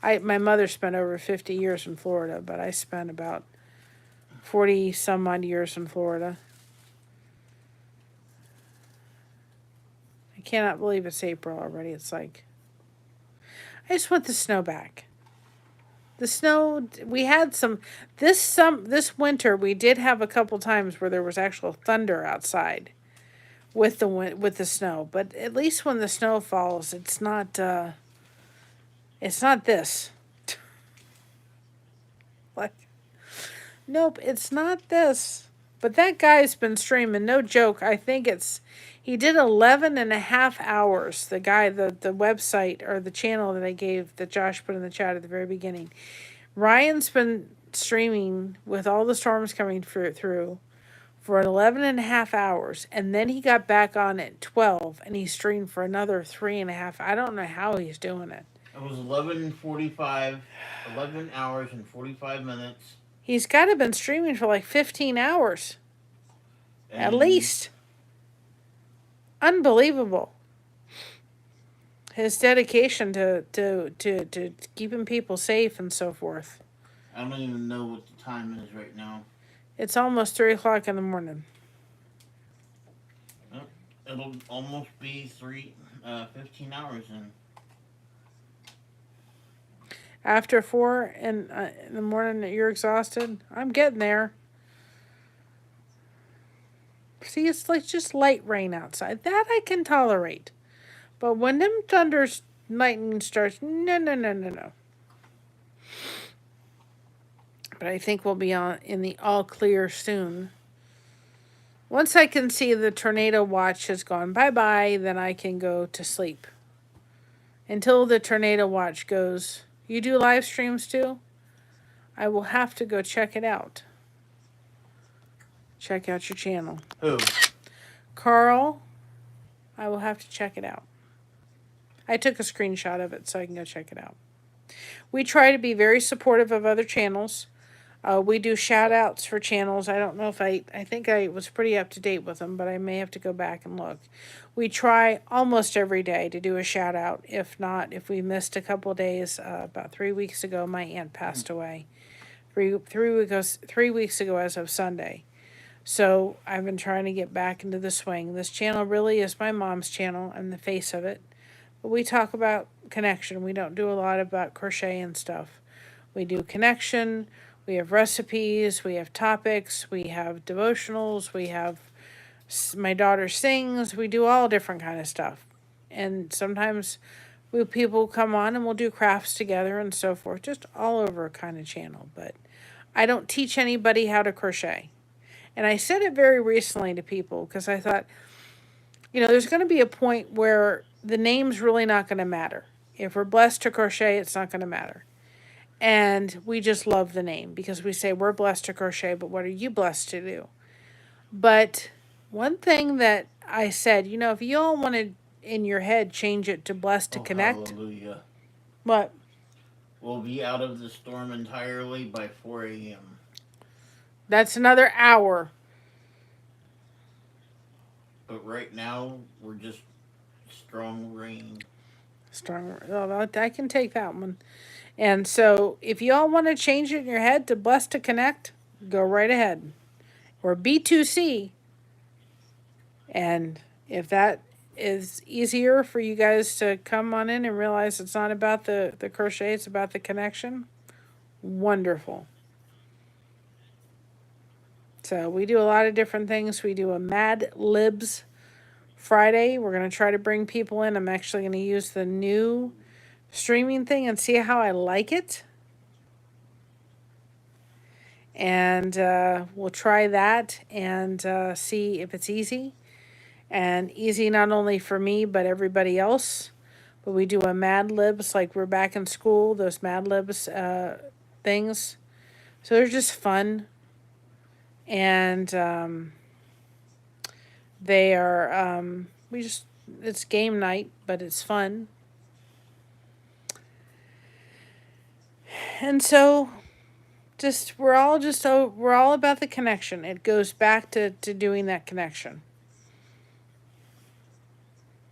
my mother spent over 50 years in Florida, but I spent about 40 some odd years in Florida. I cannot believe it's April already. It's like... I just want the snow back. The snow, we had some... This winter, we did have a couple times where there was actual thunder outside with the snow. But at least when the snow falls, it's not this. Like, nope, it's not this. But that guy's been streaming, no joke. I think he did 11 and a half hours. The guy, the website or the channel that Josh put in the chat at the very beginning. Ryan's been streaming with all the storms coming through for 11 and a half hours. And then he got back on at 12 and he streamed for another 3.5. I don't know how he's doing it. It was 11 hours and 45 minutes. He's got to have been streaming for like 15 hours. At least. Unbelievable. His dedication to keeping people safe and so forth. I don't even know what the time is right now. It's almost 3 o'clock in the morning. It'll almost be 15 hours in. After 4 in the morning, you're exhausted. I'm getting there. See, it's like just light rain outside. That I can tolerate. But when them thunders, lightning starts, no. But I think we'll be in the all clear soon. Once I can see the tornado watch has gone bye-bye, then I can go to sleep. Until the tornado watch goes... You do live streams too? I will have to go check it out. Check out your channel. Who? Carl, I will have to check it out. I took a screenshot of it so I can go check it out. We try to be very supportive of other channels. We do shout outs for channels. I don't know if I think I was pretty up to date with them, but I may have to go back and look. We try almost every day to do a shout out. If not, if we missed a couple of days, about 3 weeks ago, my aunt passed away. 3 weeks ago as of Sunday. So I've been trying to get back into the swing. This channel really is my mom's channel. I'm the face of it. But we talk about connection. We don't do a lot about crochet and stuff. We do connection. We have recipes, we have topics, we have devotionals, we have my daughter sings, we do all different kind of stuff. And sometimes people come on and we'll do crafts together and so forth, just all over kind of channel. But I don't teach anybody how to crochet. And I said it very recently to people because I thought, there's going to be a point where the name's really not going to matter. If we're blessed to crochet, it's not going to matter. And we just love the name because we say we're blessed to crochet, but what are you blessed to do? But one thing that I said, if you all want to in your head change it to blessed to Oh, connect. hallelujah. What? We'll be out of the storm entirely by 4 a.m. That's another hour. But right now, we're just strong rain. Strong. Oh, I can take that one. And so if you all want to change it in your head to blessed to connect, go right ahead. Or B2C. And if that is easier for you guys to come on in and realize it's not about the crochet, it's about the connection, wonderful. So we do a lot of different things. We do a Mad Libs Friday. We're going to try to bring people in. I'm actually going to use the new streaming thing and see how I like it. And we'll try that and see if it's easy. And easy not only for me, but everybody else. But we do a Mad Libs, like we're back in school, those Mad Libs things. So they're just fun. And they are, it's game night, but it's fun. And so we're all about the connection. It goes back to doing that connection.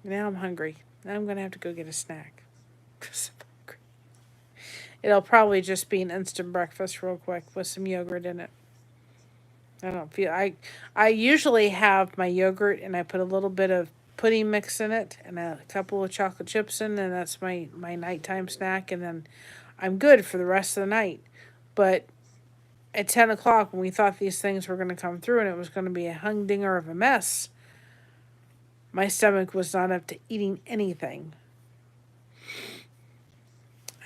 Now I'm hungry. Now I'm going to have to go get a snack. It'll probably just be an instant breakfast real quick with some yogurt in it. I usually have my yogurt and I put a little bit of pudding mix in it and a couple of chocolate chips in, and that's my nighttime snack, and then I'm good for the rest of the night. But at 10 o'clock, when we thought these things were going to come through and it was going to be a humdinger of a mess, my stomach was not up to eating anything.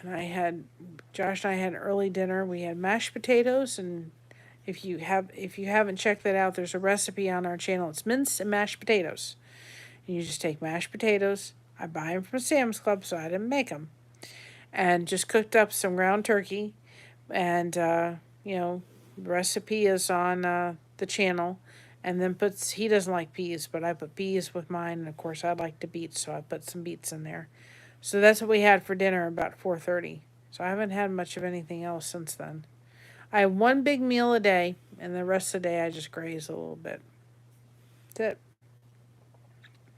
And Josh and I had early dinner. We had mashed potatoes, and if you haven't checked that out, there's a recipe on our channel. It's minced and mashed potatoes. And you just take mashed potatoes. I buy them from Sam's Club, so I didn't make them. And just cooked up some ground turkey. And, the recipe is on the channel. And then he doesn't like peas, but I put peas with mine. And, of course, I like the beets, so I put some beets in there. So that's what we had for dinner about 4:30. So I haven't had much of anything else since then. I have one big meal a day, and the rest of the day I just graze a little bit. That's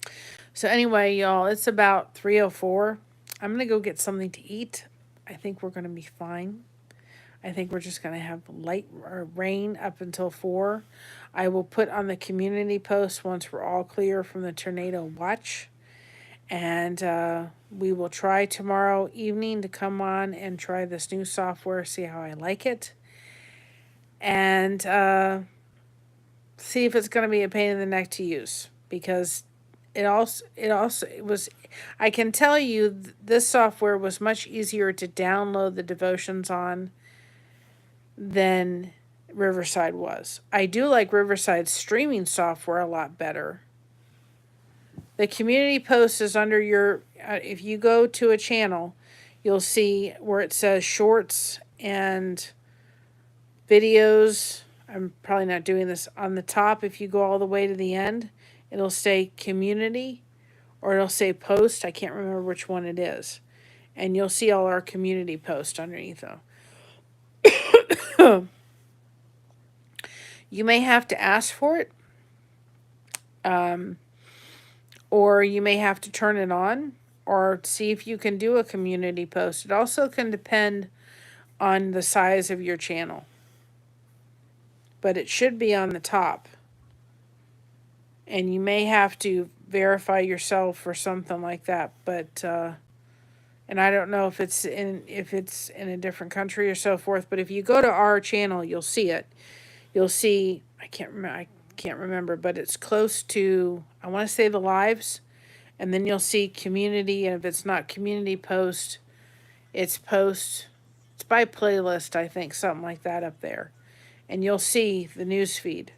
it. So anyway, y'all, it's about 3:04. I'm going to go get something to eat. I think we're going to be fine. I think we're just going to have light rain up until 4. I will put on the community post once we're all clear from the tornado watch. And we will try tomorrow evening to come on and try this new software, see how I like it. And see if it's going to be a pain in the neck to use, because it was, I can tell you this software was much easier to download the devotions on than Riverside was. I do like Riverside's streaming software a lot better. The community post is under your, if you go to a channel, you'll see where it says shorts and videos. I'm probably not doing this on the top. If you go all the way to the end, it'll say community or it'll say post. I can't remember which one it is. And you'll see all our community posts underneath them. You may have to ask for it. Or you may have to turn it on or see if you can do a community post. It also can depend on the size of your channel. But it should be on the top. And you may have to verify yourself or something like that. But and I don't know if it's in a different country or so forth. But if you go to our channel, you'll see it. You'll see, I can't remember, but it's close to, I want to say the lives, and then you'll see community, and if it's not community post, it's by playlist, I think, something like that up there, and you'll see the news feed,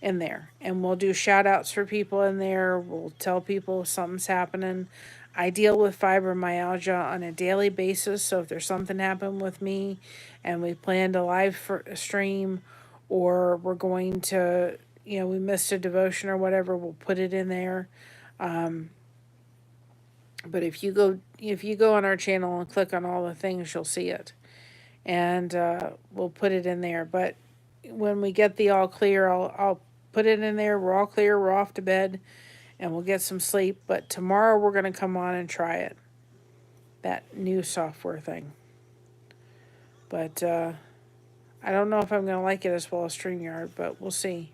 in there. And we'll do shout outs for people in there. We'll tell people if something's happening. I deal with fibromyalgia on a daily basis. So if there's something happened with me and we planned a live stream, or we're going to, we missed a devotion or whatever, we'll put it in there. But if you go on our channel and click on all the things, you'll see it. And we'll put it in there. But when we get the all clear, I'll put it in there. We're all clear. We're off to bed. And we'll get some sleep. But tomorrow we're going to come on and try it. That new software thing. But I don't know if I'm going to like it as well as StreamYard, but we'll see.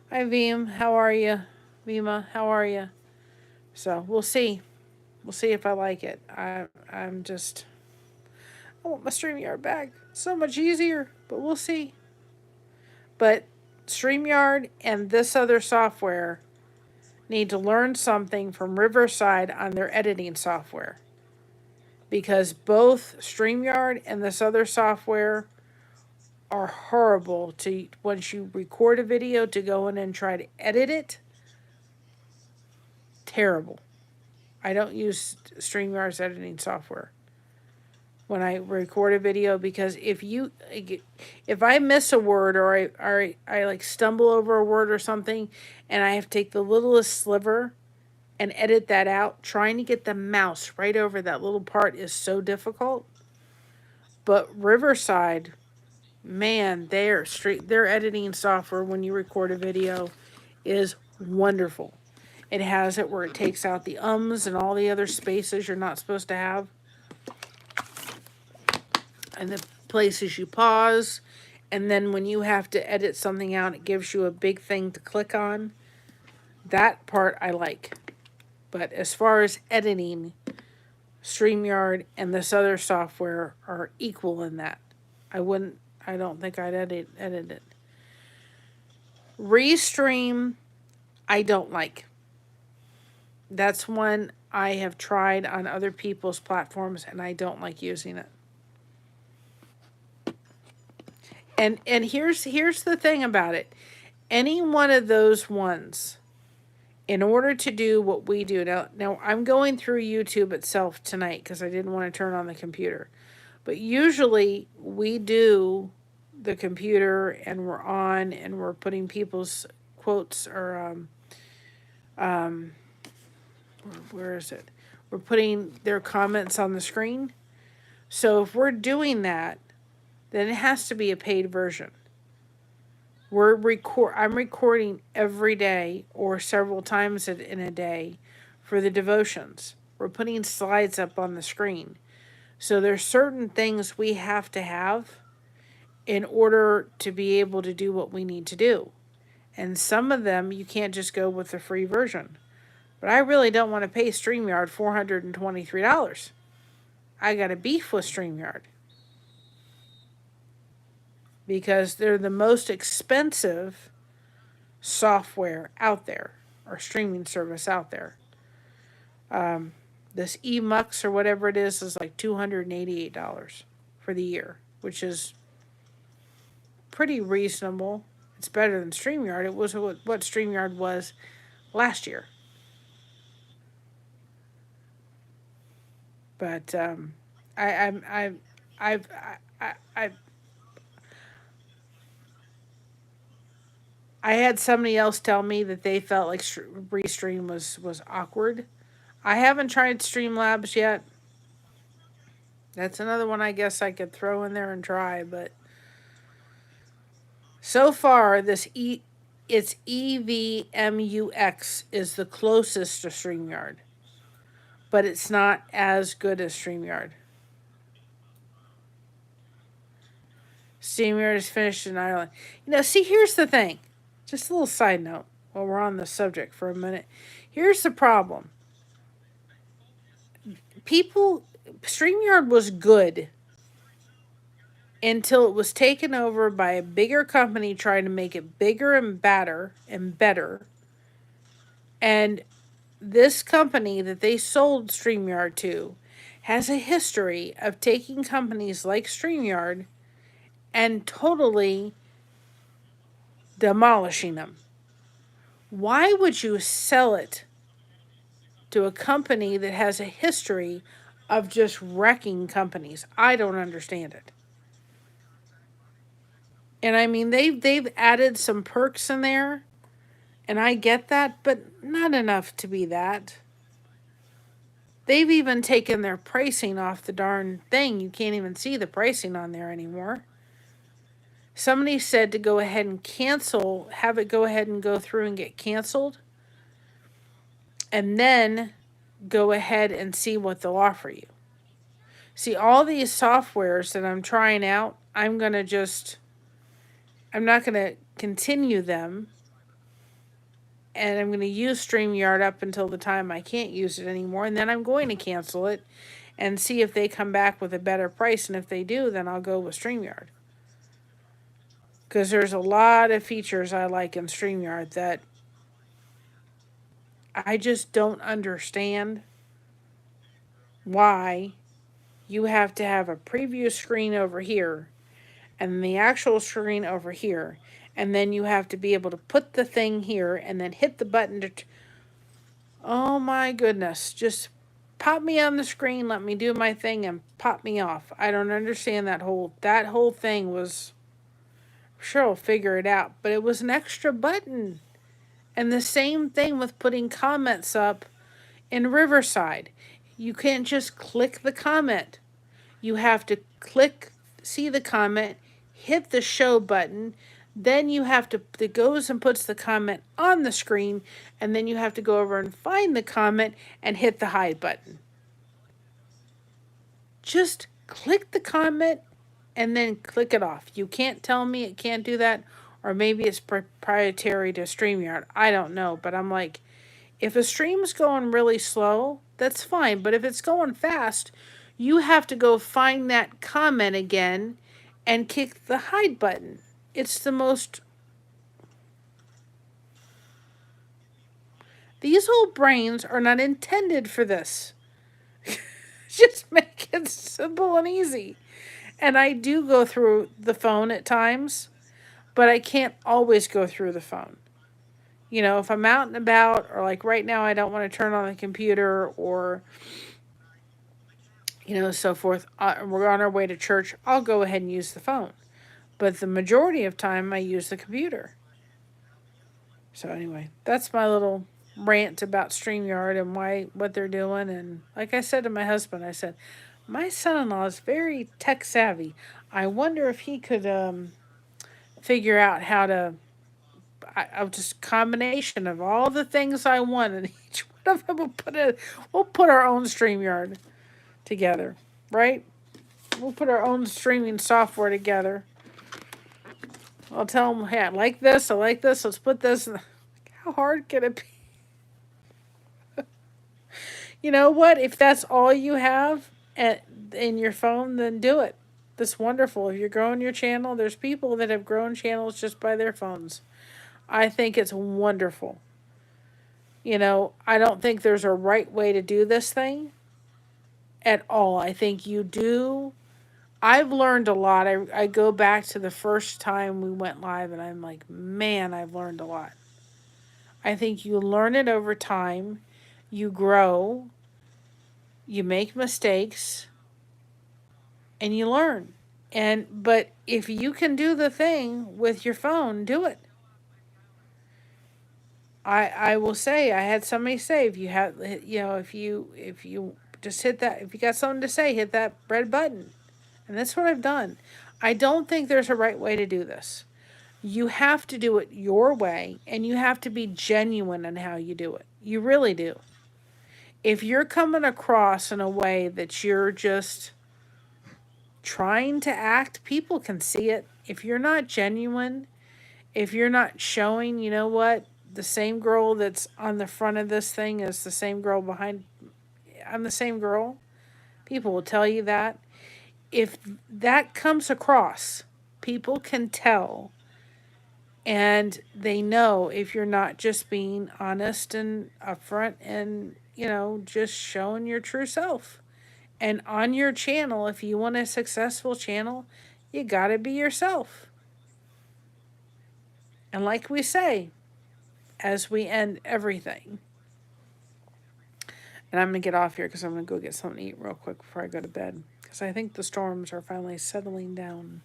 Hi, Veem. How are you? Vima, how are you? So we'll see. We'll see if I like it. I want my StreamYard back. It's so much easier, but we'll see. But StreamYard and this other software need to learn something from Riverside on their editing software. Because both StreamYard and this other software are horrible to, once you record a video, to go in and try to edit it. Terrible. I don't use StreamYard's editing software when I record a video, because if I miss a word, or I like stumble over a word or something, and I have to take the littlest sliver and edit that out, trying to get the mouse right over that little part is so difficult. But Riverside, man, their editing software when you record a video is wonderful. It has it where it takes out the ums and all the other spaces you're not supposed to have, and the places you pause. And then when you have to edit something out, it gives you a big thing to click on. That part I like. But as far as editing, StreamYard and this other software are equal in that. I don't think I'd edit it. Restream, I don't like. That's one I have tried on other people's platforms, and I don't like using it. And here's the thing about it. Any one of those ones, in order to do what we do, now I'm going through YouTube itself tonight because I didn't want to turn on the computer. But usually we do the computer and we're on and we're putting people's quotes or where is it? We're putting their comments on the screen. So if we're doing that, then it has to be a paid version. I'm recording every day or several times in a day for the devotions. We're putting slides up on the screen. So there's certain things we have to have in order to be able to do what we need to do. And some of them you can't just go with the free version. But I really don't want to pay StreamYard $423. I got a beef with StreamYard. Because they're the most expensive software out there, or streaming service out there. This eMux or whatever it is like $288 for the year, which is pretty reasonable. It's better than StreamYard. It was what StreamYard was last year. But I had somebody else tell me that they felt like Restream was awkward. I haven't tried Streamlabs yet. That's another one I guess I could throw in there and try, but so far it's EVMUX is the closest to StreamYard, but it's not as good as StreamYard. StreamYard is finished in Ireland. See, here's the thing. Just a little side note while we're on the subject for a minute. Here's the problem. StreamYard was good until it was taken over by a bigger company trying to make it bigger and better. And this company that they sold StreamYard to has a history of taking companies like StreamYard and totally demolishing them. Why would you sell it to a company that has a history of just wrecking companies? I don't understand it. And I mean, they've added some perks in there, and I get that, but not enough to be that. They've even taken their pricing off the darn thing. You can't even see the pricing on there anymore. Somebody said to go ahead and cancel, have it go ahead and go through and get canceled, and then go ahead and see what they'll offer you. See, all these softwares that I'm trying out, I'm not going to continue them, and I'm going to use StreamYard up until the time I can't use it anymore, and then I'm going to cancel it and see if they come back with a better price, and if they do, then I'll go with StreamYard. Because there's a lot of features I like in StreamYard that I just don't understand why you have to have a preview screen over here and the actual screen over here, and then you have to be able to put the thing here and then hit the button to... Oh my goodness, just pop me on the screen, let me do my thing, and pop me off. I don't understand that whole thing was... I'm sure I'll figure it out, but it was an extra button. And the same thing with putting comments up in Riverside. You can't just click the comment. You have to see the comment, hit the show button, then you have to, it goes and puts the comment on the screen, and then you have to go over and find the comment and hit the hide button. Just click the comment and then click it off. You can't tell me it can't do that, or maybe it's proprietary to StreamYard. I don't know, but I'm like, if a stream's going really slow, that's fine, but if it's going fast, you have to go find that comment again and kick the hide button. It's the most... These old brains are not intended for this. Just make it simple and easy. And I do go through the phone at times, but I can't always go through the phone. You know, if I'm out and about, or like right now I don't want to turn on the computer, or, you know, so forth, we're on our way to church, I'll go ahead and use the phone. But the majority of time I use the computer. So anyway, that's my little rant about StreamYard and what they're doing. And like I said to my husband, I said, my son-in-law is very tech savvy. I wonder if he could figure out how to... I'll just combination of all the things I want, and each one of them we'll put our own StreamYard together, right? We'll put our own streaming software together. I'll tell them, hey, I like this, let's put this. How hard can it be? You know what? If that's all you have in your phone, then do it. That's wonderful. If you're growing your channel, there's people that have grown channels just by their phones. I think it's wonderful. You know, I don't think there's a right way to do this thing at all. I think you do. I've learned a lot. I go back to the first time we went live, and I'm like, man, I've learned a lot. I think you learn it over time. You grow. You make mistakes. And you learn. But if you can do the thing with your phone, do it. I will say, I had somebody say, if you have, you know, if you just hit that, if you got something to say, hit that red button. And that's what I've done. I don't think there's a right way to do this. You have to do it your way, and you have to be genuine in how you do it. You really do. If you're coming across in a way that you're just trying to act, people can see it. If you're not genuine, if you're not showing, you know what, the same girl that's on the front of this thing is the same girl behind, I'm the same girl, people will tell you that. If that comes across, people can tell, and they know if you're not just being honest and upfront and, you know, just showing your true self. And on your channel, if you want a successful channel, you gotta be yourself. And like we say, as we end everything, and I'm going to get off here because I'm going to go get something to eat real quick before I go to bed. Because I think the storms are finally settling down.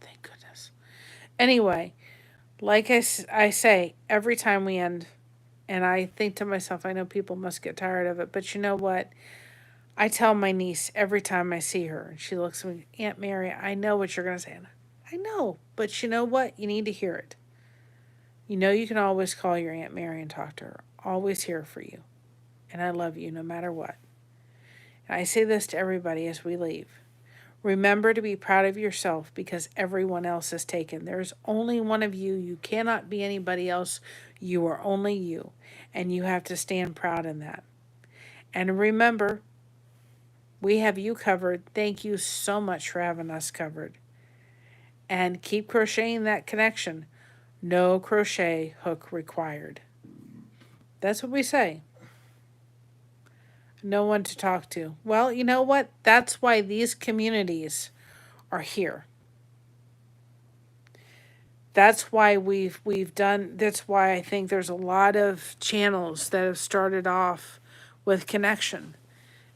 Thank goodness. Anyway, like I say, every time we end, and I think to myself, I know people must get tired of it, but you know what? I tell my niece every time I see her, and she looks at me, Aunt Mary, I know what you're going to say. And I know, but you know what? You need to hear it. You know you can always call your Aunt Mary and talk to her. Always here for you. And I love you no matter what. And I say this to everybody as we leave. Remember to be proud of yourself because everyone else is taken. There's only one of you. You cannot be anybody else. You are only you. And you have to stand proud in that. And remember, we have you covered. Thank you so much for having us covered. And keep crocheting that connection. No crochet hook required. That's what we say. No one to talk to. Well, you know what? That's why these communities are here. That's why we've done, that's why I think there's a lot of channels that have started off with connection,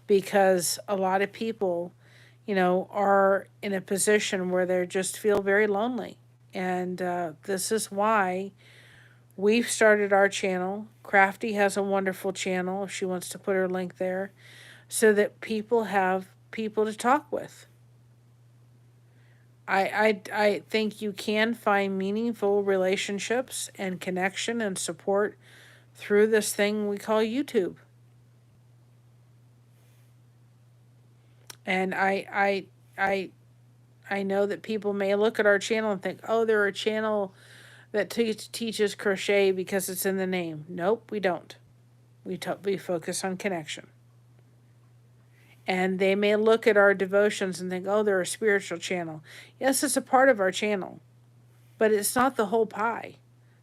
because a lot of people, are in a position where they just feel very lonely. And this is why we've started our channel. Crafty has a wonderful channel if she wants to put her link there, so that people have people to talk with. I think you can find meaningful relationships and connection and support through this thing we call YouTube. And I know that people may look at our channel and think, oh, they're a channel that teaches crochet because it's in the name. Nope, we don't. We focus on connection. And they may look at our devotions and think, oh, they're a spiritual channel. Yes, it's a part of our channel, but it's not the whole pie.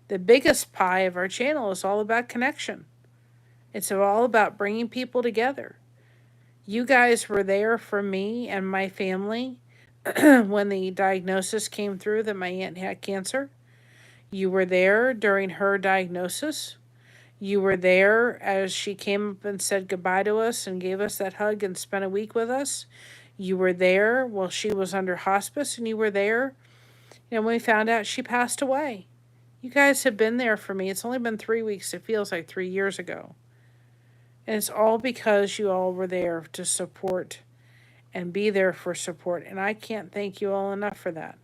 The biggest pie of our channel is all about connection. It's all about bringing people together. You guys were there for me and my family when the diagnosis came through that my aunt had cancer. You were there during her diagnosis. You were there as she came up and said goodbye to us and gave us that hug and spent a week with us. You were there while she was under hospice, and you were there, when we found out she passed away. You guys have been there for me. It's only been 3 weeks. It feels like 3 years ago. And it's all because you all were there to support and be there for support. And I can't thank you all enough for that.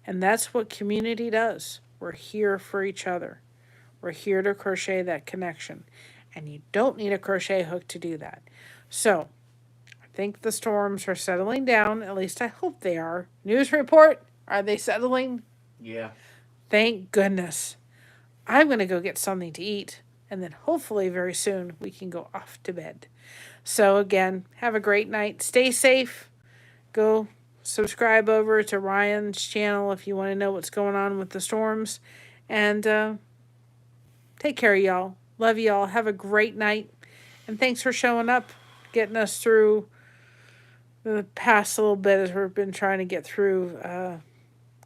And that's what community does. We're here for each other. We're here to crochet that connection. And you don't need a crochet hook to do that. So, I think the storms are settling down. At least I hope they are. News report, are they settling? Yeah. Thank goodness. I'm going to go get something to eat. And then hopefully very soon we can go off to bed. So again, have a great night. Stay safe. Go subscribe over to Ryan's channel if you want to know what's going on with the storms. And take care, y'all. Love y'all. Have a great night. And thanks for showing up, getting us through the past little bit as we've been trying to get through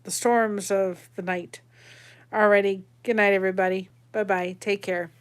the storms of the night. Alrighty. Good night, everybody. Bye-bye. Take care.